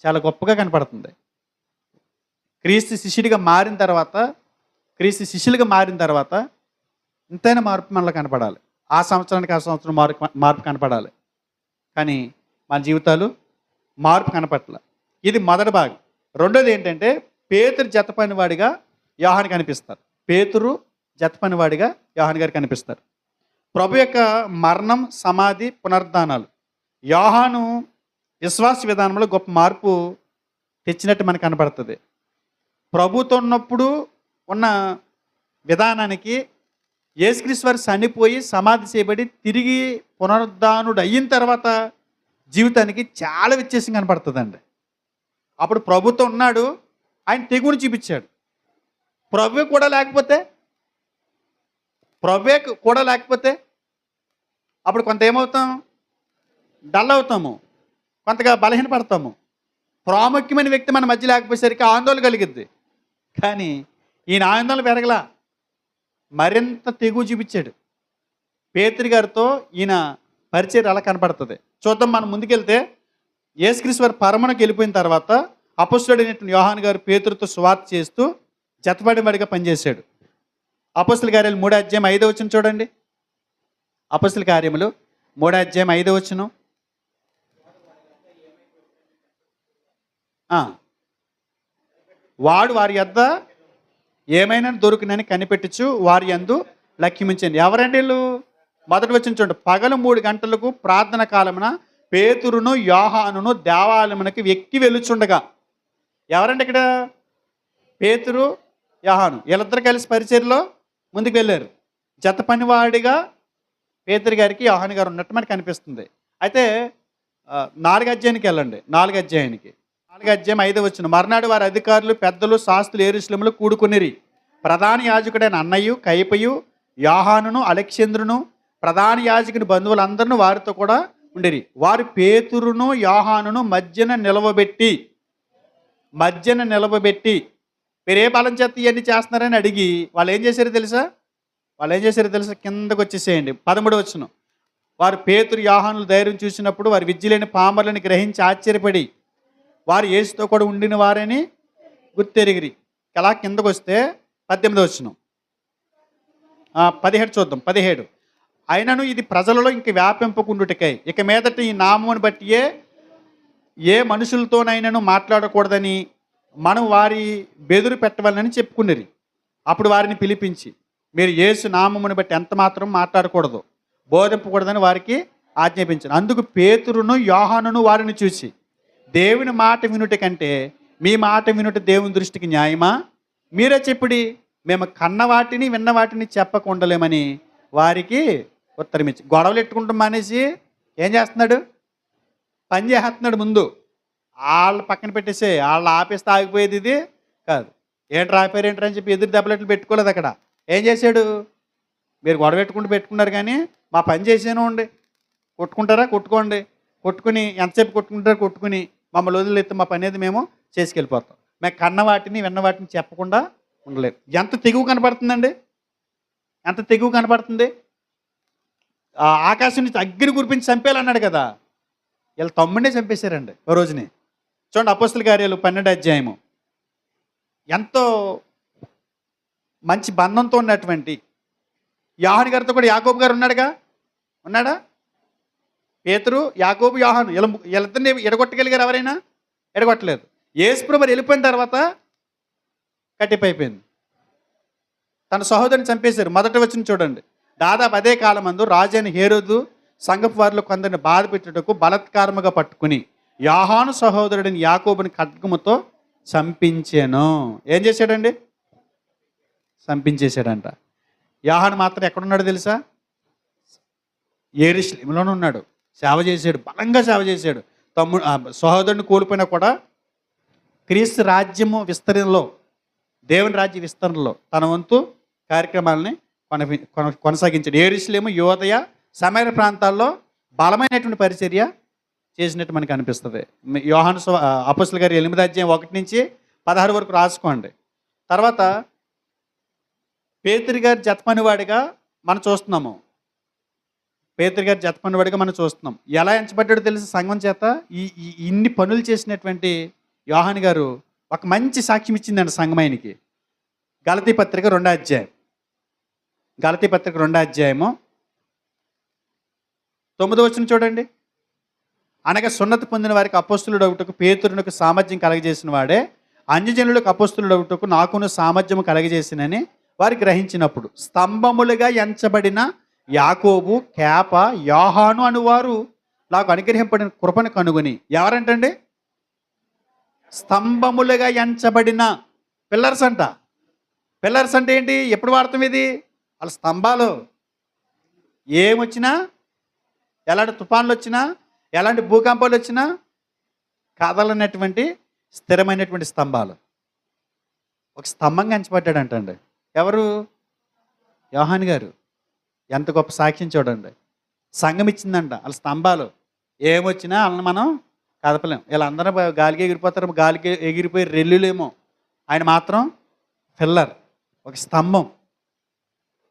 చాలా గొప్పగా కనపడుతుంది. క్రీస్తు శిష్యులుగా మారిన తర్వాత ఇంతైనా మార్పు మనలో కనపడాలి. ఆ సంవత్సరానికి ఆ సంవత్సరం మార్పు కనపడాలి. కానీ మన జీవితాలు మార్పు కనపట్ల. ఇది మొదటి భాగం. రెండోది ఏంటంటే, పేతురు జతపనివాడిగా యోహాను కనిపిస్తారు. పేతురు జతపనివాడిగా యోహాను గారు కనిపిస్తారు. ప్రభు యొక్క మరణం, సమాధి, పునరుద్ధానాలు యోహాను విశ్వాస విధానంలో గొప్ప మార్పు తెచ్చినట్టు మనకు కనపడుతుంది. ప్రభుతో ఉన్నప్పుడు ఉన్న విధానానికి యేసుక్రీస్తు వారు చనిపోయి సమాధి చేయబడి తిరిగి పునరుద్ధానుడు అయిన తర్వాత జీవితానికి చాలా వ్యత్యాసం కనపడుతుందండి. అప్పుడు ప్రభుతో ఉన్నాడు, ఆయన తెగుని చూపించాడు. ప్రభువే కూడా లేకపోతే అప్పుడు కొంత ఏమవుతాం, డల్ అవుతాము, కొంతగా బలహీనపడతాము. ప్రాముఖ్యమైన వ్యక్తి మన మధ్య లేకపోయేసరికి ఆందోళన కలిగిద్ది. కానీ ఈయన ఆందోళన పెరగలా, మరింత తెగువ చూపించాడు. పేతురు గారితో ఈయన పరిచయం అలా కనపడుతుంది. చూద్దాం, మనం ముందుకెళ్తే యేసుక్రీస్తు వారు పరమనకు వెళ్ళిపోయిన తర్వాత అపొస్తలుడైనటువంటి యోహాను గారు పేతురుతో సువార్త చేస్తూ జతపడివాడిగా పనిచేశాడు. అపొస్తల కార్యాలు 3:5 చూడండి. అపొస్తల కార్యములు 3:5. వాడు వారి యొద్ద ఏమైనా దొరుకునని కనిపెట్టుచు వారి యందు లక్ష్యమించండి. ఎవరండి వీళ్ళు? మొదటి వచనం చూడండి. పగలు 3 గంటలకు ప్రార్థన కాలమున పేతురును యోహానును దేవాలయమునకు ఎక్కి వెళ్ళుచుండగా. ఎవరండి ఇక్కడ? పేతురు, యోహాను వీళ్ళిద్దరు కలిసి పరిచర్లో ముందుకు వెళ్ళారు. జత పనివాడిగా పేతురు గారికి యోహాను గారు ఉన్నట్టు మనకు కనిపిస్తుంది. అయితే 4వ అధ్యాయానికి వెళ్ళండి. 4వ అధ్యాయానికి 4వ అధ్యాయం 5వ వచనం. మర్నాడు వారి అధికారులు, పెద్దలు, శాస్త్రులు యెరూషలేములో కూడుకొనిరి. ప్రధాన యాజకుడైన అన్నయ్యు, కయపయు, యోహానును, అలెగ్జాంద్రును, ప్రధాన యాజకుని బంధువులందరినూ వారితో కూడా ఉండిరి. వారు పేతురును యోహానును మధ్యన నిలవబెట్టి మీరు ఏ బలం చేత ఇవన్నీ చేస్తున్నారని అడిగి వాళ్ళు ఏం చేశారో తెలుసా? కిందకు వచ్చేసేయండి. 13వ వచనం. వారు పేతురు యోహానుల ధైర్యం చూసినప్పుడు వారి విద్యలేని పామరులను గ్రహించి ఆశ్చర్యపడి వారు యేసుతో కూడా ఉండిన వారని గుర్తెరిగిరి. అలా కిందకు వస్తే 18వ వచనం. 17 చూద్దాం. 17. అయినను ఇది ప్రజలలో ఇంక వ్యాపింపకుండుటకై ఇక మీదట ఈ నామమును బట్టి ఏ మనుషులతోనైనాను మాట్లాడకూడదని మనం వారి బెదురు పెట్టవాలని చెప్పుకున్నది. అప్పుడు వారిని పిలిపించి మీరు యేసు నామమును బట్టి ఎంత మాత్రం మాట్లాడకూడదు, బోధింపకూడదని వారికి ఆజ్ఞాపించాను. అందుకు పేతురును యోహానును వారిని చూసి, దేవుని మాట వినుట కంటే మీ మాట వినుట దేవుని దృష్టికి న్యాయమా? మీరే చెప్పుడి, మేము కన్న వాటిని విన్న వాటిని చెప్పకుండలేమని వారికి ఉత్తరం ఇచ్చి. గొడవలు ఎట్టుకుంటాం మానేసి ఏం చేస్తున్నాడు? పని చేస్తున్నాడు. ముందు వాళ్ళు పక్కన పెట్టేసే, వాళ్ళు ఆపేస్తే ఆగిపోయేది ఇది కాదు. ఏంట్రా ఆపారేంట్రా అని చెప్పి ఎదురు దెబ్బలెట్లు పెట్టుకోలేదు. అక్కడ ఏం చేశాడు? మీరు గొడవ పెట్టుకున్నారు కానీ మా పని చేసేనూ ఉండి కొట్టుకుంటారా, కొట్టుకుని ఎంతసేపు కొట్టుకుని మమ్మల్ని వదిలేస్తే మా పని అనేది మేము చేసుకెళ్ళిపోతాం. మేము కన్న వాటిని విన్న వాటిని చెప్పకుండా ఉండలేదు. ఎంత తెగువ కనపడుతుందండి, ఎంత తెగువ కనపడుతుంది. ఆకాశం నుంచి అగ్గిని కురిపించి చంపేయాలన్నాడు కదా, వీళ్ళ తమ్ముడినే చంపేశారండి ఓ రోజుని. చూడండి, అపొస్తల కార్యాలు 12వ అధ్యాయము. ఎంతో మంచి బంధంతో ఉన్నటువంటి యోహాను గారితో కూడా యాకోబు గారు ఉన్నాడా? పేతురు, యాకోబు, యోహాను వీళ్ళిద్దరిని ఎడగొట్టగలిగారు ఎవరైనా? ఎడగొట్టలేదు. యేసుప్రభు మరి వెళ్ళిపోయిన తర్వాత కట్టిపోయిపోయింది. తన సహోదరుని చంపేశారు. మొదటి వచనం చూడండి. దాదాపు అదే కాలమందు రాజైన హేరోదు సంఘపు వారిలో కొందరిని బాధ పెట్టుటకు బలత్కారముగా పట్టుకుని యోహాను సహోదరుడిని యాకోబుని ఖడ్గముతో చంపించాను. ఏం చేశాడండి? చంపించేశాడంట. యోహాను మాత్రం ఎక్కడున్నాడు తెలుసా? యెరూషలేములోనే ఉన్నాడు. సేవ చేశాడు, బలంగా సేవ చేశాడు. సహోదరుని కోల్పోయినా కూడా క్రీస్తు రాజ్యము విస్తరణలో, దేవుని రాజ్య విస్తరణలో తన వంతు కార్యక్రమాలని కొనసాగించాడు. యెరూషలేము, యోదయ, సమరయ ప్రాంతాల్లో బలమైనటువంటి పరిచర్య చేసినట్టు మనకు అనిపిస్తుంది. యోహాను అపొస్తలుల గారి 8వ అధ్యాయం 1-16 వరకు రాసుకోండి. తర్వాత పేతురు గారి జతపనివాడిగా మనం చూస్తున్నాము. పేతురు గారు జతపనివాడిగా మనం చూస్తున్నాం. ఎలా ఎంచబడ్డాడో తెలుసు సంఘం చేత. ఈ ఈ ఇన్ని పనులు చేసినటువంటి యోహాను గారు ఒక మంచి సాక్ష్యం ఇచ్చిందండి సంఘం ఆయనకి. గలతీ పత్రిక 2వ అధ్యాయం. గలతీ పత్రిక 2వ అధ్యాయము 9వ వచనం చూడండి. అనగా సున్నతి పొందిన వారికి అపొస్తలుడు అవుటకు పేతురునకు సామర్థ్యం కలగజేసిన వాడే అన్యజనులకు అపొస్తలుడు అవుటకు నాకును సామర్థ్యము కలగజేసినని వారు గ్రహించినప్పుడు స్తంభములుగా ఎంచబడిన యాకోబు, కేప, యోహాను అనువారు నాకు అనుగ్రహింపడిన కృపను కనుగొని. ఎవరంటండి? స్తంభములుగా ఎంచబడిన పిల్లర్స్ అంట. పిల్లర్స్ అంటే ఏంటి? ఎప్పుడు వాడతాం ఇది? వాళ్ళ స్తంభాలు ఏమొచ్చినా, ఎలాంటి తుఫాన్లు వచ్చినా, ఎలాంటి భూకంపాలు వచ్చినా కదలనటువంటి స్థిరమైనటువంటి స్తంభాలు. ఒక స్తంభంగా ఎంచబడ్డాడంటండి. ఎవరు? యోహాను గారు. ఎంత గొప్ప సాక్ష్యం చూడండి. సంఘం ఇచ్చిందంట వాళ్ళ స్తంభాలు. ఏమొచ్చినా వాళ్ళని మనం కదపలేం. వీళ్ళందరూ గాలికి ఎగిరిపోతారు, గాలికి ఎగిరిపోయి రెల్లులేమో. ఆయన మాత్రం పిల్లర్, ఒక స్తంభం.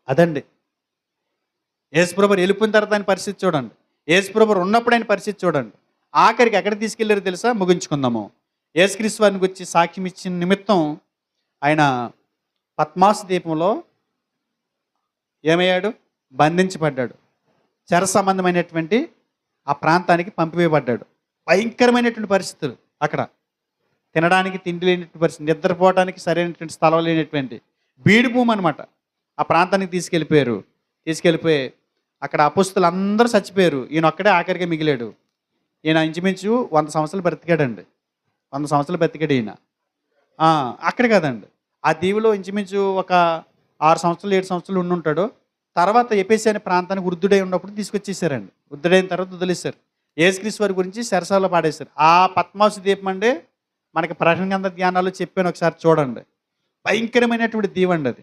అదండి యేసుప్రభు వెళ్ళిపోయిన తర్వాత ఆయన పరిస్థితి చూడండి. యేసుప్రభు ఉన్నప్పుడు ఆయన పరిస్థితి చూడండి. ఆఖరికి ఎక్కడ తీసుకెళ్ళారో తెలుసా? ముగించుకుందాము. యేసుక్రీస్తు వారిని గురించి సాక్ష్యం ఇచ్చిన నిమిత్తం ఆయన పద్మాసు ద్వీపంలో ఏమయ్యాడు? బంధించబడ్డాడు. చెర సంబంధమైనటువంటి ఆ ప్రాంతానికి పంపివేయబడ్డాడు. భయంకరమైనటువంటి పరిస్థితులు అక్కడ. తినడానికి తిండి లేనటువంటి పరిస్థితి, నిద్రపోవడానికి సరైనటువంటి స్థలం లేనటువంటి బీడు భూమి అనమాట. ఆ ప్రాంతానికి తీసుకెళ్ళిపోయి అక్కడ అపొస్తలులు అందరూ చచ్చిపోయారు. ఈయన ఒక్కడే ఆఖరిగా మిగిలాడు. ఈయన ఇంచుమించు 100 సంవత్సరాలు బ్రతికాడండి. 100 సంవత్సరాలు బ్రతికాడు ఈయన. అక్కడ కాదండి, ఆ దీవిలో ఇంచుమించు ఒక 6 సంవత్సరాలు 7 సంవత్సరాలు ఉండుంటాడు. తర్వాత ఎఫెసు అనే ప్రాంతానికి వృద్ధుడై ఉన్నప్పుడు తీసుకొచ్చేసారండి. వృద్ధుడైన తర్వాత వదిలేశారు. యేసుక్రీస్తు వారి గురించి సరసాలలో పాడేశారు. ఆ పద్మాసు ద్వీపం అండి మనకి ప్రకటన గ్రంథ ధ్యానాల్లో చెప్పాను, ఒకసారి చూడండి. భయంకరమైనటువంటి దీవండి అది.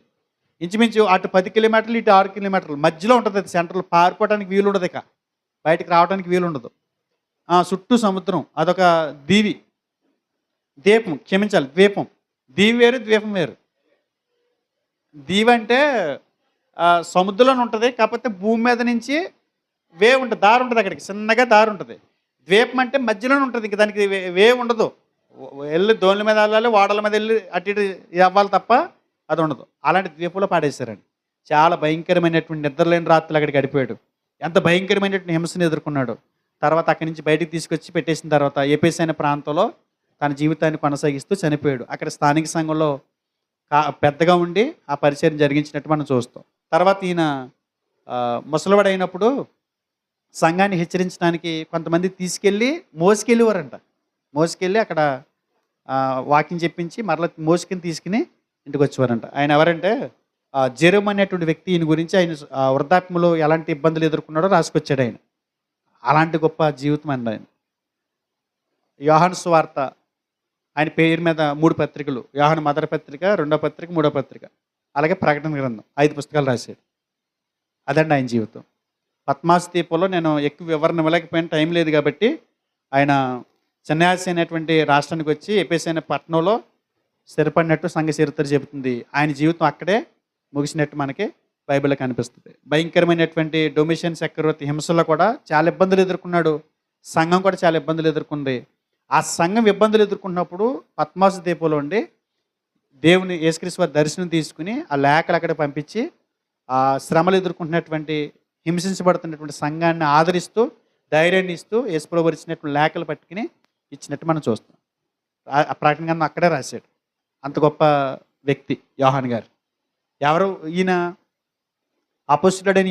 ఇంచుమించు అటు 10 కిలోమీటర్లు, ఇటు 6 కిలోమీటర్లు మధ్యలో ఉంటుంది. అది సెంటర్లో పారిపోవడానికి వీలు ఉండదు, ఇక బయటకు రావడానికి వీలు ఉండదు. చుట్టూ సముద్రం. అదొక ద్వీపం, క్షమించాలి, ద్వీపం. దీవి వేరు, ద్వీపం వేరు. దీవి అంటే సముద్రంలో ఉంటుంది, కాకపోతే భూమి మీద నుంచి ఉంటుంది, దారి ఉంటుంది, అక్కడికి చిన్నగా దారి ఉంటుంది. ద్వీపం అంటే మధ్యలోనే ఉంటుంది, ఇంక దానికి ఉండదు. వెళ్ళి దోణుల మీద వెళ్ళాలి, ఓడల మీద వెళ్ళి అటు ఇటు అవ్వాలి తప్ప అది ఉండదు. అలాంటి ద్వీపంలో పాడేశారండి. చాలా భయంకరమైనటువంటి నిద్రలేని రాత్రులు అక్కడికి గడిపాడు. ఎంత భయంకరమైనటువంటి హింసను ఎదుర్కొన్నాడు. తర్వాత అక్కడి నుంచి బయటికి తీసుకొచ్చి పెట్టేసిన తర్వాత ఎఫెసు అనే ప్రాంతంలో తన జీవితాన్ని కొనసాగిస్తూ చనిపోయాడు. అక్కడ స్థానిక సంఘంలో పెద్దగా ఉండి ఆ పరిచయం జరిగించినట్టు మనం చూస్తాం. తర్వాత ఈయన ముసలివాడు అయినప్పుడు సంఘాన్ని హెచ్చరించడానికి కొంతమంది మోసుకెళ్ళేవారంట. మోసుకెళ్ళి అక్కడ వాకింగ్ చెప్పించి మరలా మోసుకొని తీసుకుని ఇంటికి వచ్చేవారంట. ఆయన ఎవరంటే జెరమ్ అనేటువంటి వ్యక్తి ఈయన గురించి, ఆయన వృద్ధాప్యంలో ఎలాంటి ఇబ్బందులు ఎదుర్కొన్నాడో రాసుకొచ్చాడు ఆయన. అలాంటి గొప్ప జీవితం అండి ఆయన. యోహాను సువార్త, ఆయన పేరు మీద 3 పత్రికలు. యోహాను మొదటి పత్రిక, 2వ పత్రిక, 3వ పత్రిక, అలాగే ప్రకటన గ్రంథం, 5 పుస్తకాలు రాశాడు. అదండి ఆయన జీవితం. పద్మాసు ద్వీపంలో నేను ఎక్కువ వివరణ ఇవ్వలేకపోయిన, టైం లేదు కాబట్టి, ఆయన చెన్నై అనేటువంటి రాష్ట్రానికి వచ్చి ఎఫెసు అనే పట్టణంలో స్థిరపడినట్టు సంఘ చరిత్ర చెబుతుంది. ఆయన జీవితం అక్కడే ముగిసినట్టు మనకి బైబిల్లో కనిపిస్తుంది. భయంకరమైనటువంటి డొమిషియన్ చక్రవర్తి హింసలో కూడా చాలా ఇబ్బందులు ఎదుర్కొన్నాడు. సంఘం కూడా చాలా ఇబ్బందులు ఎదుర్కొంది. ఆ సంఘం ఇబ్బందులు ఎదుర్కొన్నప్పుడు పద్మాసు ద్వీపంలో ఉండి దేవుని యేసుక్రీస్తు వారి దర్శనం తీసుకుని ఆ లేఖలు అక్కడ పంపించి ఆ శ్రమలు ఎదుర్కొంటున్నటువంటి, హింసించబడుతున్నటువంటి సంఘాన్ని ఆదరిస్తూ ధైర్యాన్ని ఇస్తూ యేసుప్రభువు ఇచ్చినటువంటి లేఖలు పట్టుకుని ఇచ్చినట్టు మనం చూస్తాం. ఆ ప్రకటన గ్రంథం అక్కడే రాశాడు. అంత గొప్ప వ్యక్తి యోహాను గారు. ఎవరు ఈయన? అపొస్తలుడైన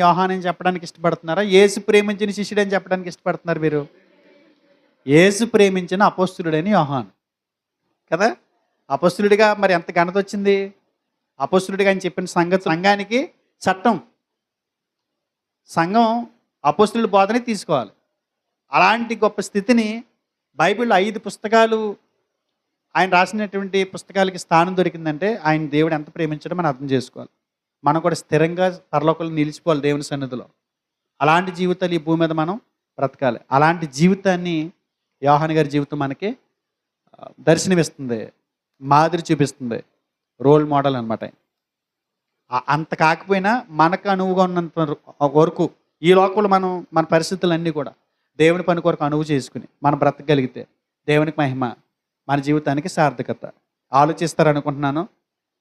యోహాను అని చెప్పడానికి ఇష్టపడుతున్నారా? యేసు ప్రేమించిన శిష్యుడని చెప్పడానికి ఇష్టపడుతున్నారు మీరు? యేసు ప్రేమించిన అపొస్తలుడైన యోహాను కదా. అపొస్తలుడిగా మరి ఎంత ఘనత వచ్చింది? అపొస్తలుడిగా ఆయన చెప్పిన సంఘానికి చట్టం, సంఘం అపొస్తలుడి బోధనే తీసుకోవాలి. అలాంటి గొప్ప స్థితిని బైబిల్లో 5 పుస్తకాలు ఆయన రాసినటువంటి పుస్తకాలకి స్థానం దొరికిందంటే ఆయన దేవుడు ఎంత ప్రేమించడం మనం అర్థం చేసుకోవాలి. మనం కూడా స్థిరంగా పరలోకంలో నిలిచిపోవాలి దేవుని సన్నిధిలో. అలాంటి జీవితాలు ఈ భూమి మీద మనం బ్రతకాలి. అలాంటి జీవితాన్ని యోహాను గారి జీవితం మనకి దర్శనమిస్తుంది, మాదిరి చూపిస్తుంది, రోల్ మోడల్ అనమాట. అంత కాకపోయినా మనకు అనువుగా ఉన్నంత వరకు ఈ లోకంలో మనం మన పరిస్థితులన్నీ కూడా దేవుని పని కొరకు అనువు చేసుకుని మనం బ్రతకగలిగితే దేవునికి మహిమ, మన జీవితానికి సార్థకత. ఆలోచిస్తారనుకుంటున్నాను.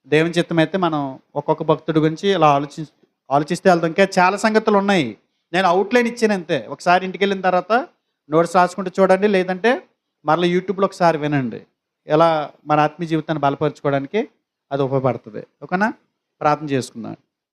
దేవుని చిత్తం అయితే మనం ఒక్కొక్క భక్తుడి గురించి ఇలా ఆలోచిస్తే వెళ్తాం. ఇంకా చాలా సంగతులు ఉన్నాయి. నేను అవుట్లైన్ ఇచ్చాను అంతే. ఒకసారి ఇంటికి వెళ్ళిన తర్వాత నోట్స్ రాసుకుంటూ చూడండి, లేదంటే మరలా యూట్యూబ్లో ఒకసారి వినండి. ఎలా మన ఆత్మీయ జీవితాన్ని బలపరుచుకోవడానికి అది ఉపయోగపడుతుంది. ఓకేనా? ప్రార్థన చేసుకుందాం.